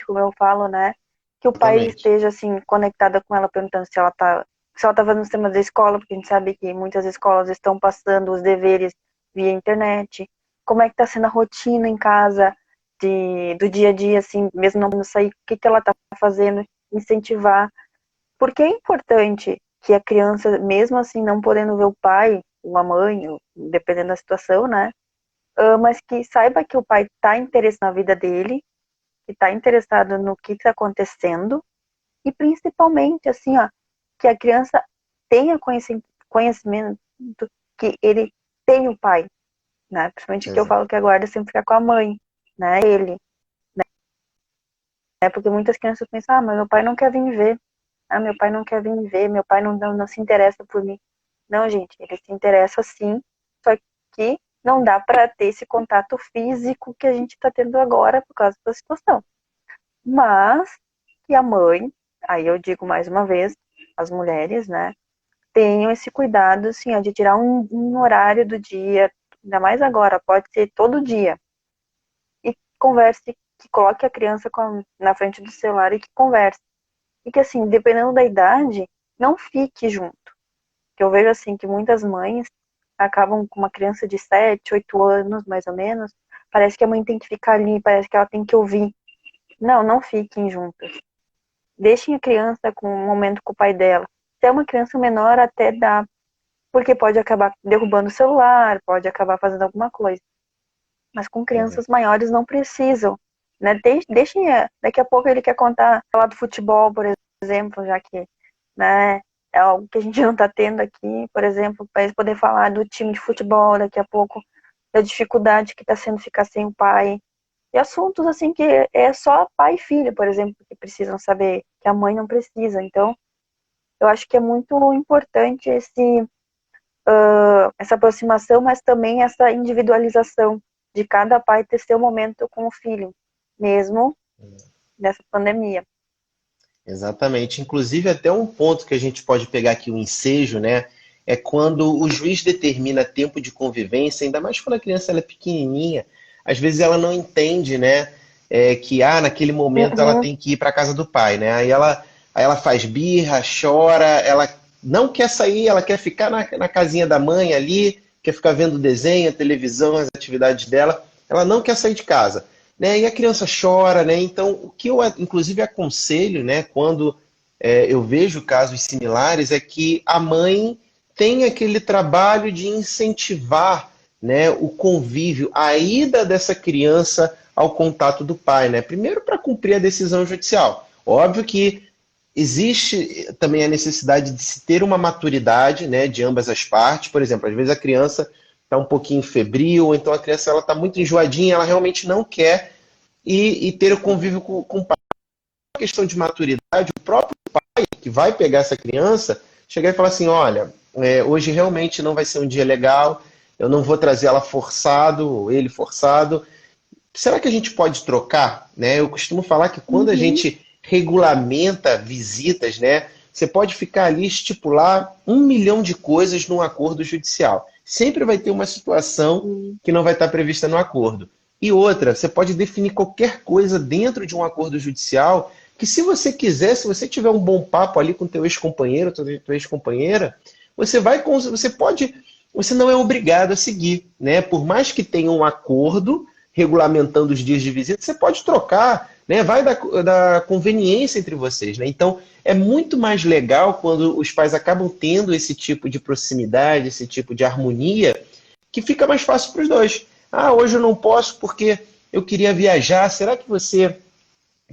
como eu falo, né? Que o pai Exatamente. esteja, assim, conectada com ela, perguntando se ela tá fazendo os temas da escola, porque a gente sabe que muitas escolas estão passando os deveres via internet. Como é que tá sendo a rotina em casa, do dia a dia, assim, mesmo não sair, o que que ela tá fazendo, incentivar. Porque é importante que a criança, mesmo assim, não podendo ver o pai, ou a mãe, dependendo da situação, né? Mas que saiba que o pai está interessado na vida dele, que está interessado no que está acontecendo, e principalmente, assim, ó, que a criança tenha conhecimento que ele tem o pai, né? Principalmente que eu falo que a guarda sempre fica com a mãe, né? Ele, né? Porque muitas crianças pensam, mas meu pai não quer vir me ver. Ah, meu pai não quer vir me ver, meu pai não se interessa por mim. Não, gente, ele se interessa sim, só que não dá para ter esse contato físico que a gente está tendo agora por causa da situação. Mas que a mãe, aí eu digo mais uma vez, as mulheres, né, tenham esse cuidado, assim, ó, de tirar um horário do dia, ainda mais agora, pode ser todo dia, e converse, que coloque a criança na frente do celular e que converse. E que, assim, dependendo da idade, não fique junto. Que eu vejo, assim, que muitas mães acabam com uma criança de 7, 8 anos, mais ou menos, parece que a mãe tem que ficar ali, parece que ela tem que ouvir. Não, não fiquem juntas. Deixem a criança com um momento com o pai dela. Se é uma criança menor, até dá, porque pode acabar derrubando o celular, pode acabar fazendo alguma coisa. Mas com crianças maiores não precisam, né? Deixem, daqui a pouco ele quer falar do futebol, por exemplo, já que, né, é algo que a gente não está tendo aqui, por exemplo, para eles poder falar do time de futebol, daqui a pouco, da dificuldade que está sendo ficar sem o pai. E assuntos assim que é só pai e filho, por exemplo, que precisam saber, que a mãe não precisa. Então, eu acho que é muito importante essa aproximação, mas também essa individualização de cada pai ter seu momento com o filho, mesmo nessa pandemia. Exatamente. Inclusive, até um ponto que a gente pode pegar aqui, o ensejo, né? É quando o juiz determina tempo de convivência, ainda mais quando a criança ela é pequenininha, às vezes ela não entende, né? Que naquele momento ela tem que ir para a casa do pai, né? Aí ela faz birra, chora, ela não quer sair, ela quer ficar na casinha da mãe ali, quer ficar vendo desenho, televisão, as atividades dela, ela não quer sair de casa, né? E a criança chora, né? Então, o que eu inclusive aconselho, né, quando eu vejo casos similares, é que a mãe tem aquele trabalho de incentivar, né, o convívio, a ida dessa criança ao contato do pai, né? Primeiro para cumprir a decisão judicial. Óbvio que existe também a necessidade de se ter uma maturidade, né, de ambas as partes. Por exemplo, às vezes a criança está um pouquinho febril, ou então a criança está muito enjoadinha, ela realmente não quer ir ter o convívio com o pai. A questão de maturidade, o próprio pai que vai pegar essa criança, chegar e falar assim, olha, hoje realmente não vai ser um dia legal, eu não vou trazer ela forçado, ou ele forçado. Será que a gente pode trocar? Né? Eu costumo falar que quando a gente regulamenta visitas, né, você pode ficar ali estipular 1 milhão de coisas num acordo judicial. Sempre vai ter uma situação que não vai estar prevista no acordo. E outra, você pode definir qualquer coisa dentro de um acordo judicial que, se você quiser, se você tiver um bom papo ali com teu ex-companheiro, tua ex-companheira, você não é obrigado a seguir, né? Por mais que tenha um acordo regulamentando os dias de visita, você pode trocar, né? Vai da conveniência entre vocês, né? Então, é muito mais legal quando os pais acabam tendo esse tipo de proximidade, esse tipo de harmonia, que fica mais fácil para os dois. Ah, hoje eu não posso porque eu queria viajar. Será que você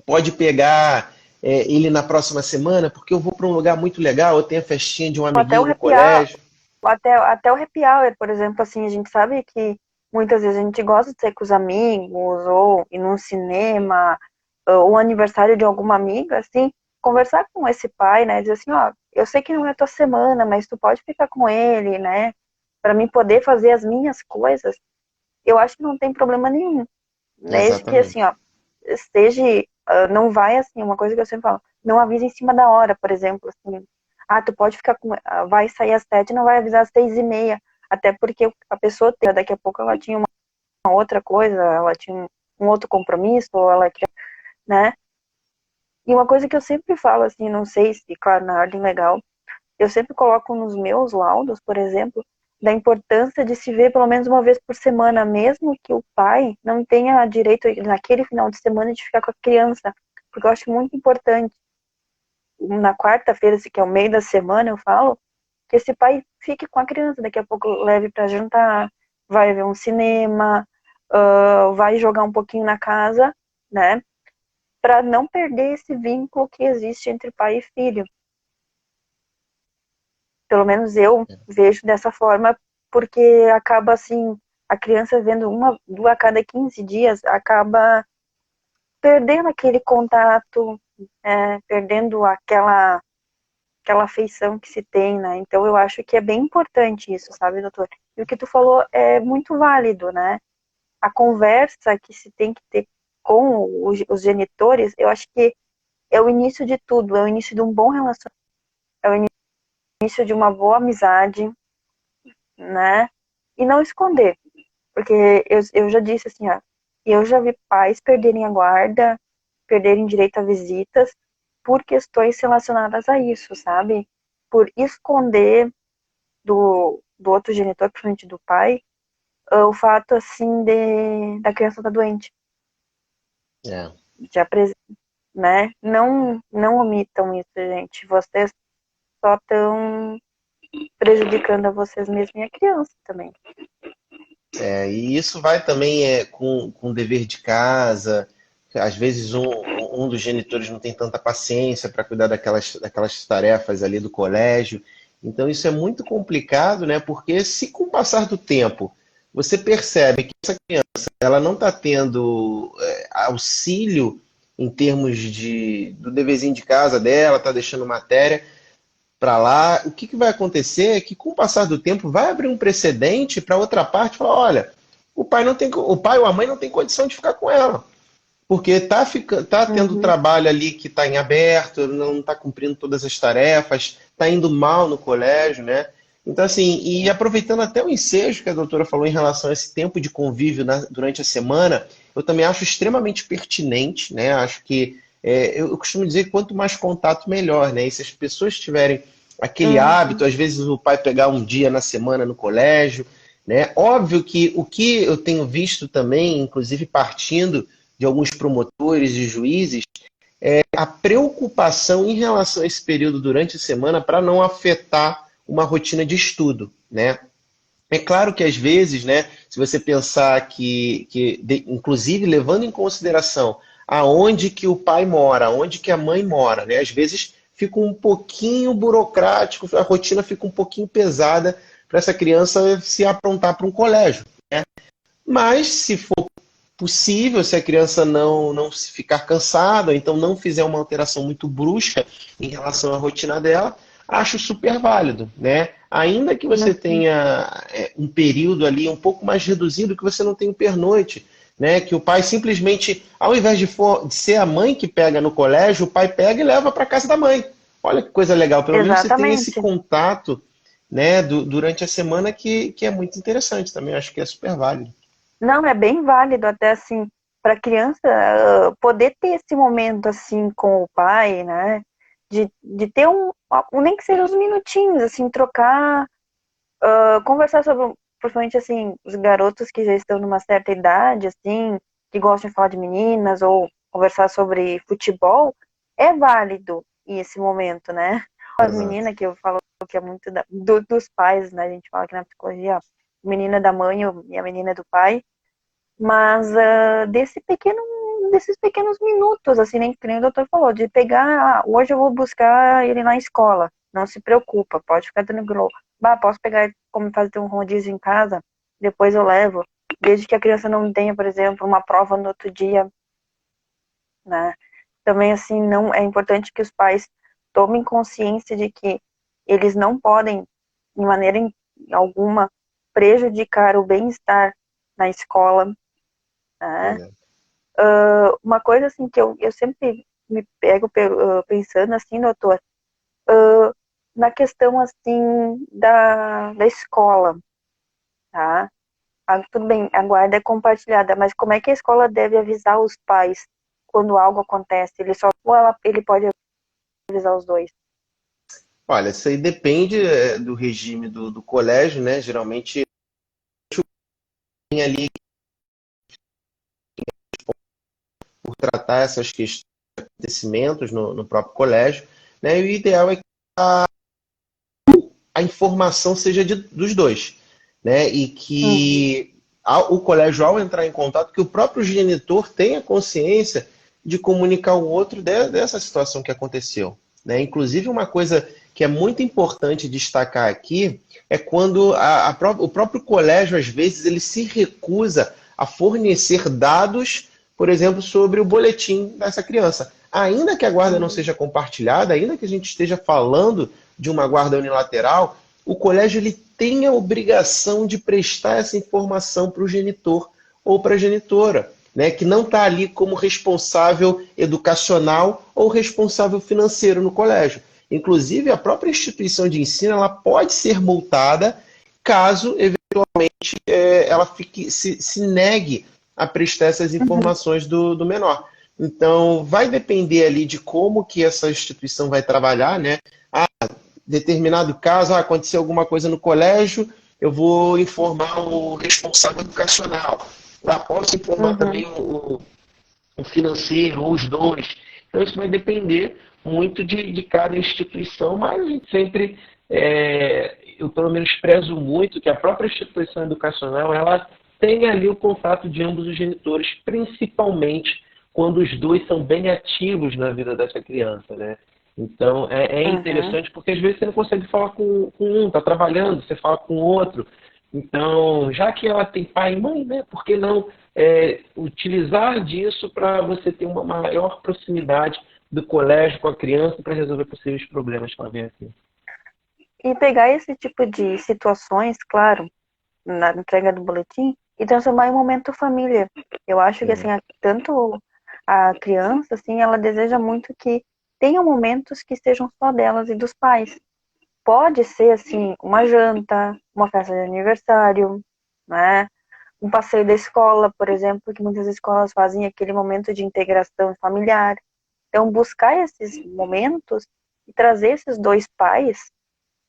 pode pegar ele na próxima semana? Porque eu vou para um lugar muito legal, eu tenho a festinha de um Ou até o amiguinho no happy hour, colégio. até o happy hour, por exemplo, assim, a gente sabe que muitas vezes a gente gosta de sair com os amigos, ou ir num cinema, ou aniversário de alguma amiga, assim, conversar com esse pai, né, dizer assim, ó, eu sei que não é tua semana, mas tu pode ficar com ele, né, para mim poder fazer as minhas coisas, eu acho que não tem problema nenhum, desde que, assim, Exatamente. ó, esteja, não vai, assim, uma coisa que eu sempre falo, não avisa em cima da hora, por exemplo, assim, ah, tu pode ficar com, vai sair às 7, não vai avisar às 6:30, até porque a pessoa, daqui a pouco ela tinha uma outra coisa, ela tinha um outro compromisso, ou ela tinha, né, e uma coisa que eu sempre falo, assim, não sei se, claro, na ordem legal, eu sempre coloco nos meus laudos, por exemplo, da importância de se ver pelo menos uma vez por semana, mesmo que o pai não tenha direito naquele final de semana de ficar com a criança, porque eu acho muito importante. Na quarta-feira, que é o meio da semana, eu falo que esse pai fique com a criança, daqui a pouco leve para jantar, vai ver um cinema, vai jogar um pouquinho na casa, né? Para não perder esse vínculo que existe entre pai e filho. Pelo menos eu vejo dessa forma, porque acaba assim, a criança vendo duas a cada 15 dias, acaba perdendo aquele contato, perdendo aquela afeição que se tem, né? Então eu acho que é bem importante isso, sabe, doutor? E o que tu falou é muito válido, né? A conversa que se tem que ter com os genitores, eu acho que é o início de tudo, é o início de um bom relacionamento, é o início de uma boa amizade, né? E não esconder, porque eu já disse assim, ó, eu já vi pais perderem a guarda, perderem direito a visitas por questões relacionadas a isso, sabe? Por esconder do outro genitor, principalmente do pai, o fato assim da criança estar doente. É. Já, né? Não omitam isso, gente. Vocês só estão prejudicando a vocês mesmos e a criança também. E isso vai também com o dever de casa. Às vezes um dos genitores não tem tanta paciência para cuidar daquelas tarefas ali do colégio. Então isso é muito complicado, né? Porque se com o passar do tempo você percebe que essa criança ela não está tendo auxílio em termos do deverzinho de casa dela, está deixando matéria para lá, o que vai acontecer é que, com o passar do tempo, vai abrir um precedente para outra parte falar: olha, o pai ou a mãe não tem condição de ficar com ela, porque tá tendo Uhum. trabalho ali que está em aberto, não está cumprindo todas as tarefas, está indo mal no colégio, né? Então, assim, e aproveitando até o ensejo que a doutora falou em relação a esse tempo de convívio durante a semana, eu também acho extremamente pertinente, né? Acho que eu costumo dizer que quanto mais contato, melhor, né? E se as pessoas tiverem aquele hábito, Uhum. às vezes o pai pegar um dia na semana no colégio, né? Óbvio que o que eu tenho visto também, inclusive partindo de alguns promotores e juízes, a preocupação em relação a esse período durante a semana para não afetar uma rotina de estudo, né? É claro que às vezes, né, se você pensar inclusive levando em consideração aonde que o pai mora, aonde que a mãe mora, né, às vezes fica um pouquinho burocrático, a rotina fica um pouquinho pesada para essa criança se aprontar para um colégio, né? Mas se for possível, se a criança não se ficar cansada, ou então não fizer uma alteração muito brusca em relação à rotina dela, acho super válido, né? Ainda que você Uhum. tenha um período ali um pouco mais reduzido, que você não tem o pernoite, né? Que o pai simplesmente, ao invés de ser a mãe que pega no colégio, o pai pega e leva para casa da mãe. Olha que coisa legal, pelo menos você tem esse Exatamente. contato, né, durante a semana que é muito interessante também, acho que é super válido. Não, é bem válido até assim para a criança poder ter esse momento assim com o pai, né? De ter nem que seja uns minutinhos, assim, trocar, conversar sobre, principalmente assim, os garotos que já estão numa certa idade, assim, que gostam de falar de meninas, ou conversar sobre futebol, é válido esse momento, né? As Exato. meninas que eu falo que é muito dos pais, né? A gente fala que na psicologia, a menina da mãe e a menina do pai, mas desses pequenos minutos, assim, nem que nem o doutor falou, de pegar, hoje eu vou buscar ele na escola, não se preocupa, pode ficar tranquilo. Bah, posso pegar, como fazer um rodízio em casa, depois eu levo, desde que a criança não tenha, por exemplo, uma prova no outro dia, né? Também, assim, não é importante que os pais tomem consciência de que eles não podem, de maneira alguma, prejudicar o bem-estar na escola, né? Exato. Uma coisa, assim, que eu sempre me pego pensando, assim, doutor, na questão, assim, da escola, tá? Tudo bem, a guarda é compartilhada, mas como é que a escola deve avisar os pais quando algo acontece? Ele pode avisar os dois? Olha, isso aí depende do regime do colégio, né? Geralmente tem ali por tratar essas questões de acontecimentos no próprio colégio, né? E o ideal é que a informação seja dos dois, né? E Uhum. que o colégio, ao entrar em contato, que o próprio genitor tenha consciência de comunicar ao outro dessa situação que aconteceu, né? Inclusive, uma coisa que é muito importante destacar aqui é quando o próprio colégio, às vezes, ele se recusa a fornecer dados, por exemplo, sobre o boletim dessa criança. Ainda que a guarda não Uhum. seja compartilhada, ainda que a gente esteja falando de uma guarda unilateral, o colégio ele tem a obrigação de prestar essa informação para o genitor ou para a genitora, né, que não está ali como responsável educacional ou responsável financeiro no colégio. Inclusive, a própria instituição de ensino ela pode ser multada caso, eventualmente, ela se negue a prestar essas Uhum. informações do menor. Então, vai depender ali de como que essa instituição vai trabalhar, né? Determinado caso, aconteceu alguma coisa no colégio, eu vou informar o responsável educacional. Lá posso informar também Uhum. o financeiro, ou os dois. Então, isso vai depender muito de cada instituição, mas a gente sempre, eu pelo menos prezo muito que a própria instituição educacional, ela tenha ali o contato de ambos os genitores, principalmente quando os dois são bem ativos na vida dessa criança, né? Então, é Uhum. interessante porque às vezes você não consegue falar com um, está trabalhando, você fala com o outro. Então, já que ela tem pai e mãe, né, por que não utilizar disso para você ter uma maior proximidade do colégio com a criança para resolver possíveis problemas que ela vem aqui? E pegar esse tipo de situações, claro, na entrega do boletim, e transformar em um momento família. Eu acho que, assim, tanto a criança, assim, ela deseja muito que tenha momentos que sejam só delas e dos pais. Pode ser, assim, uma janta, uma festa de aniversário, né? Um passeio da escola, por exemplo, que muitas escolas fazem aquele momento de integração familiar. Então, buscar esses momentos e trazer esses dois pais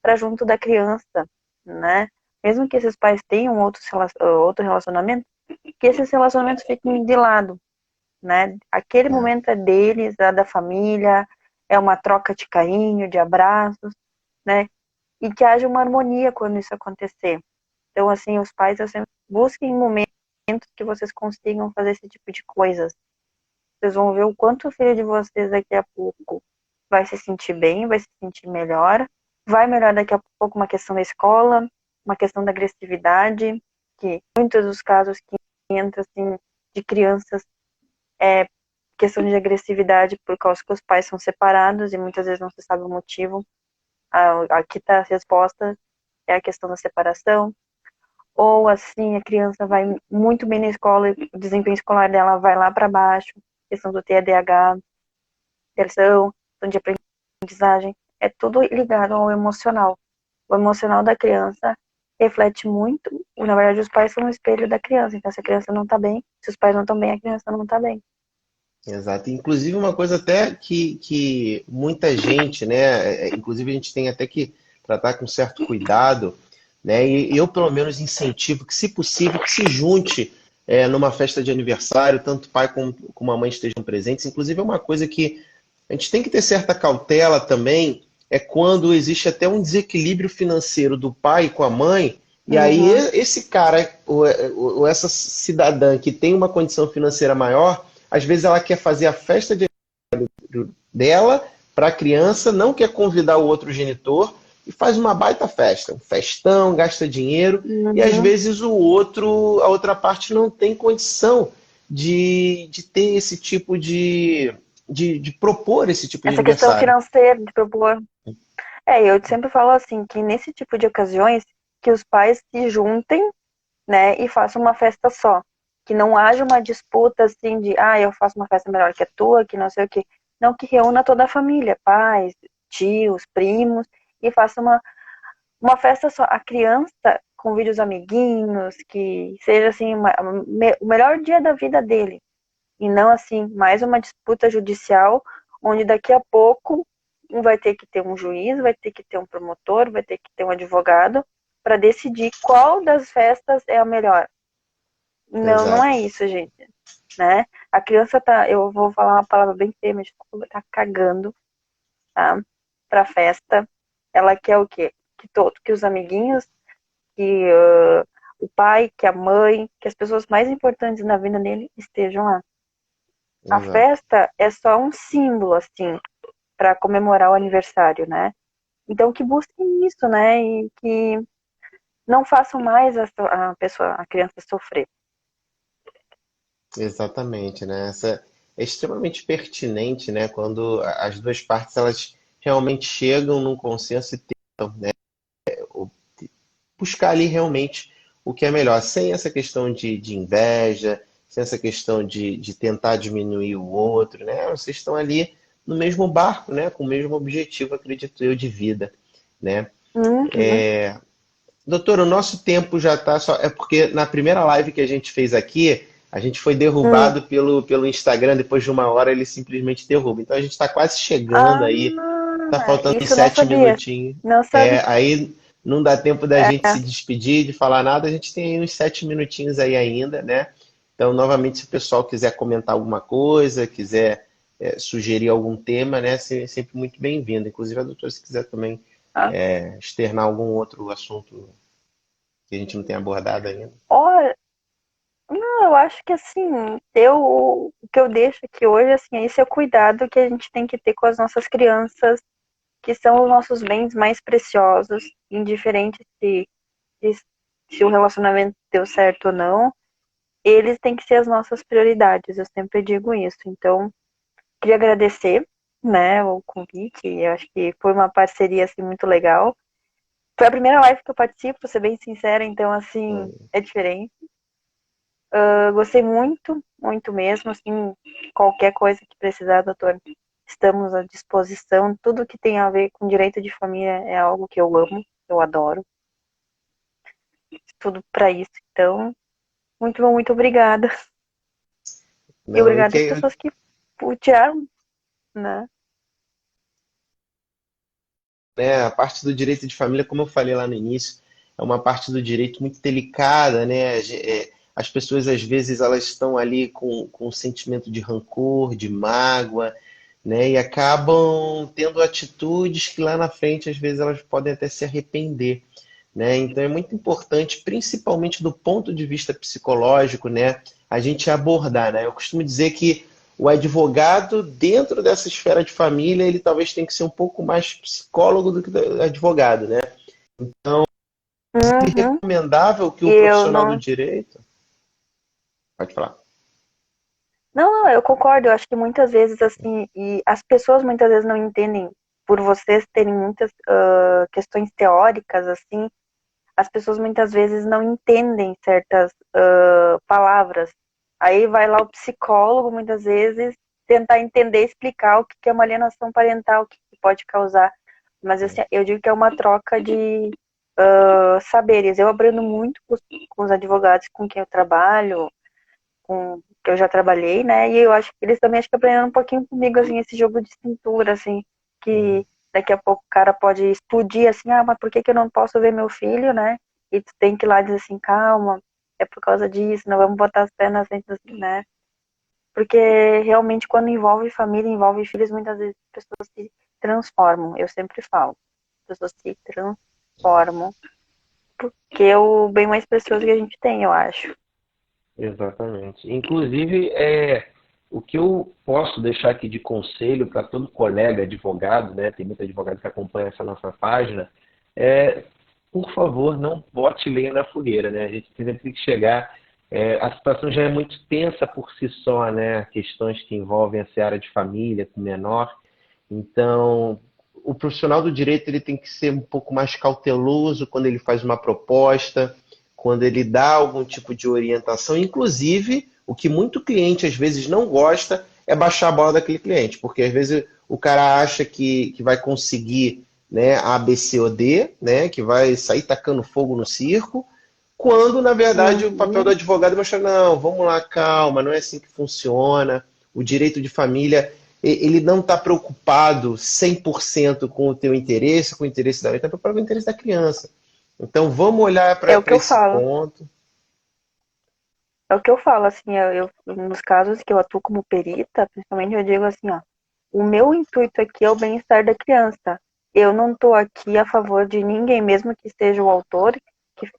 para junto da criança, né? Mesmo que esses pais tenham outro relacionamento, que esses relacionamentos fiquem de lado, né? Aquele É, momento é deles, é da família, é uma troca de carinho, de abraços, né? E que haja uma harmonia quando isso acontecer. Então, assim, os pais, eu sempre busquem momentos que vocês consigam fazer esse tipo de coisas. Vocês vão ver o quanto o filho de vocês daqui a pouco vai se sentir bem, vai se sentir melhor, vai melhorar daqui a pouco uma questão da escola, uma questão da agressividade, que muitos dos casos que entra assim de crianças é questão de agressividade por causa que os pais são separados e muitas vezes não se sabe o motivo. Aqui está a resposta, é a questão da separação. Ou assim, a criança vai muito bem na escola e o desempenho escolar dela vai lá para baixo, questão do TDAH, questão de aprendizagem, é tudo ligado ao emocional. O emocional da criança reflete muito, na verdade os pais são o espelho da criança, então se a criança não está bem, se os pais não estão bem, a criança não está bem. exato. Inclusive, uma coisa até que muita gente, né? Inclusive, a gente tem até que tratar com certo cuidado, né? E eu, pelo menos, incentivo que, se possível, que se junte numa festa de aniversário, tanto o pai como a mãe estejam presentes. Inclusive, é uma coisa que a gente tem que ter certa cautela também, é quando existe até um desequilíbrio financeiro do pai com a mãe, e aí Uhum. esse cara, ou essa cidadã que tem uma condição financeira maior, às vezes ela quer fazer a festa dela para a criança, não quer convidar o outro genitor e faz uma baita festa, um festão, gasta dinheiro e às Uhum. vezes a outra parte não tem condição de ter esse tipo de propor esse tipo de Essa questão aniversário. financeira de propor. Eu sempre falo assim, que nesse tipo de ocasiões, que os pais se juntem, né, e façam uma festa só. Que não haja uma disputa assim de, eu faço uma festa melhor que a tua, que não sei o quê. Não, que reúna toda a família, pais, tios, primos, e faça uma festa só. A criança convide os amiguinhos, que seja assim, o melhor dia da vida dele. E não assim, mais uma disputa judicial, onde daqui a pouco vai ter que ter um juiz, vai ter que ter um promotor, vai ter que ter um advogado para decidir qual das festas é a melhor. Não, não é Exato. isso, gente, né? A criança tá, eu vou falar uma palavra bem feia, mas tá cagando, tá? Pra festa. Ela quer o quê? Que os amiguinhos, que o pai, que a mãe, que as pessoas mais importantes na vida dele estejam lá. A Exato. festa é só um símbolo, assim, para comemorar o aniversário, né? Então que busquem isso, né? E que não façam mais a criança sofrer. Exatamente, né? Essa é extremamente pertinente, né? Quando as duas partes elas realmente chegam num consenso e tentam, né, buscar ali realmente o que é melhor, sem essa questão de inveja, sem essa questão de tentar diminuir o outro, né? Vocês estão ali no mesmo barco, né? Com o mesmo objetivo, acredito eu, de vida, né? Uhum, Doutor, o nosso tempo já está só. É porque na primeira live que a gente fez aqui, a gente foi uhum. derrubado pelo Instagram, depois de uma hora ele simplesmente derruba. Então a gente está quase chegando Ah, aí, tá faltando isso eu não sete sabia. minutinhos. Não sabia. Aí não dá tempo da gente É, se despedir, de falar nada, a gente tem aí uns 7 minutinhos aí ainda, né? Então, novamente, se o pessoal quiser comentar alguma coisa, quiser sugerir algum tema, né? Sempre muito bem-vindo. Inclusive, a doutora, se quiser também ah. externar algum outro assunto que a gente não tem abordado ainda. Olha, não, eu acho que assim, o que eu deixo aqui hoje, assim, esse é o cuidado que a gente tem que ter com as nossas crianças, que são os nossos bens mais preciosos, indiferente se, se o relacionamento deu certo ou não, eles têm que ser as nossas prioridades, eu sempre digo isso. Então, queria agradecer, né, o convite, eu acho que foi uma parceria, assim, muito legal. Foi a primeira live que eu participo, pra ser bem sincera, então, assim, é diferente. Eu gostei muito, muito mesmo, assim, qualquer coisa que precisar, doutor, estamos à disposição. Tudo que tem a ver com direito de família é algo que eu amo, eu adoro, tudo para isso. Então, muito bom, muito obrigada. E Não, obrigada às pessoas que puderam, né? a parte do direito de família, como eu falei lá no início, é uma parte do direito muito delicada, né? As pessoas às vezes elas estão ali com um sentimento de rancor, de mágoa, né? E acabam tendo atitudes que lá na frente às vezes elas podem até se arrepender, né? Então é muito importante, principalmente do ponto de vista psicológico, né? A gente abordar, né? Eu costumo dizer que o advogado, dentro dessa esfera de família, ele talvez tenha que ser um pouco mais psicólogo do que advogado, né? É Uhum. recomendável que E o eu profissional do não. direito. Pode falar. Não, não, eu concordo. Eu acho que muitas vezes, assim, e as pessoas muitas vezes não entendem, por vocês terem muitas questões teóricas, assim, as pessoas muitas vezes não entendem certas palavras. Aí vai lá o psicólogo, muitas vezes, tentar entender, explicar o que é uma alienação parental, o que pode causar. Mas assim, eu digo que é uma troca de saberes. Eu aprendo muito com os advogados com quem eu trabalho, com que eu já trabalhei, né? E eu acho que eles também acho que aprenderam um pouquinho comigo, assim, esse jogo de cintura, assim, que daqui a pouco o cara pode explodir assim, mas por que que eu não posso ver meu filho, né? E tu tem que ir lá dizer assim, calma. é por causa disso, não vamos botar as pés na frente, né? Porque realmente quando envolve família, envolve filhos, muitas vezes as pessoas se transformam. Eu sempre falo, as pessoas se transformam, que é o bem mais precioso que a gente tem, eu acho. Exatamente. Inclusive, o que eu posso deixar aqui de conselho para todo colega advogado, né? Tem muito advogado que acompanha essa nossa página, é, por favor, não bote lenha na fogueira, né? A gente sempre tem que chegar. A situação já é muito tensa por si só, né? Questões que envolvem a seara de família com menor. Então, o profissional do direito ele tem que ser um pouco mais cauteloso quando ele faz uma proposta, quando ele dá algum tipo de orientação. Inclusive, o que muito cliente às vezes não gosta é baixar a bola daquele cliente, porque às vezes o cara acha que vai conseguir, né, A, B, C ou D, né, que vai sair tacando fogo no circo, quando na verdade o papel do Uhum. advogado é mostrar, não, vamos lá, calma, não é assim que funciona. O direito de família ele não está preocupado 100% com o teu interesse, com o interesse da mãe, está preocupado com o interesse da criança. Então vamos olhar É para o que eu esse falo. ponto. É o que eu falo, assim, nos casos que eu atuo como perita, principalmente eu digo assim, ó, o meu intuito aqui é o bem-estar da criança. Eu não estou aqui a favor de ninguém, mesmo que seja o autor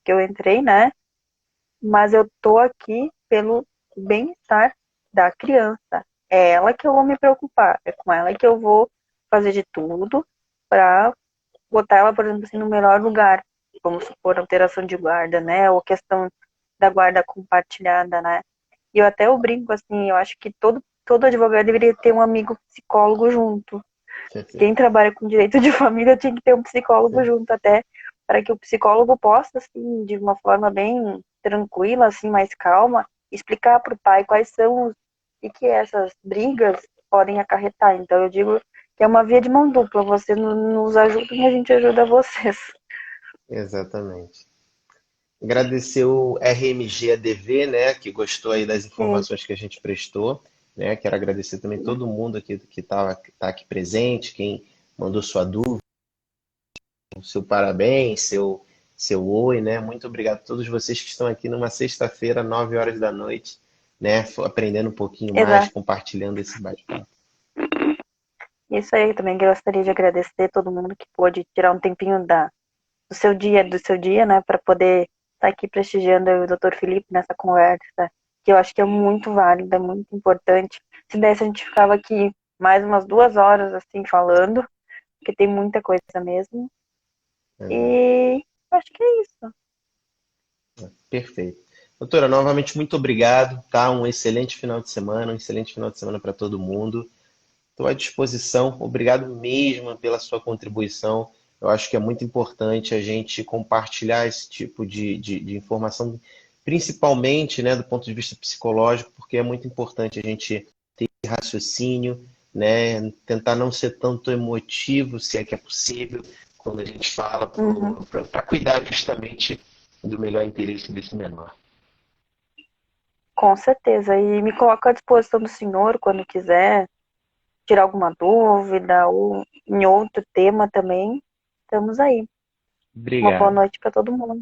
que eu entrei, né? Mas eu estou aqui pelo bem-estar da criança. É ela que eu vou me preocupar, é com ela que eu vou fazer de tudo para botar ela, por exemplo, assim, no melhor lugar. Vamos supor, alteração de guarda, né? Ou questão da guarda compartilhada, né? E eu até eu brinco, assim, eu acho que todo advogado deveria ter um amigo psicólogo junto. Quem trabalha com direito de família tinha que ter um psicólogo junto, até para que o psicólogo possa, assim, de uma forma bem tranquila, assim, mais calma, explicar para o pai quais são os e que essas brigas podem acarretar. Então, eu digo que é uma via de mão dupla. Você nos ajuda e a gente ajuda vocês. Exatamente. Agradecer o RMG ADV, né, que gostou aí das Sim, informações que a gente prestou, né? Quero agradecer também todo mundo aqui que tá aqui presente, quem mandou sua dúvida, seu parabéns, seu oi, né? Muito obrigado a todos vocês que estão aqui numa sexta-feira, 9 horas da noite, né? Aprendendo um pouquinho mais, exato. compartilhando esse bate-papo. Isso aí, eu também gostaria de agradecer todo mundo que pôde tirar um tempinho do seu dia, né, para poder estar aqui prestigiando eu e o Dr. Felipe nessa conversa, que eu acho que é muito válida, muito importante. Se desse, a gente ficava aqui mais umas 2 horas, assim, falando, porque tem muita coisa mesmo. É, E acho que é isso. perfeito. Doutora, novamente muito obrigado, tá? Um excelente final de semana, um excelente final de semana para todo mundo. Estou à disposição. Obrigado mesmo pela sua contribuição. Eu acho que é muito importante a gente compartilhar esse tipo de informação, principalmente, né, do ponto de vista psicológico, porque é muito importante a gente ter raciocínio, né, tentar não ser tanto emotivo, se é que é possível, quando a gente fala, Uhum. para cuidar justamente do melhor interesse desse menor. Com certeza. E me coloco à disposição do senhor quando quiser tirar alguma dúvida ou em outro tema também. Estamos aí. Uma boa Obrigado. noite para todo mundo.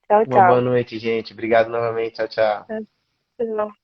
Tchau, Uma boa tchau. noite, gente. Obrigado novamente. Tchau, tchau. Tchau.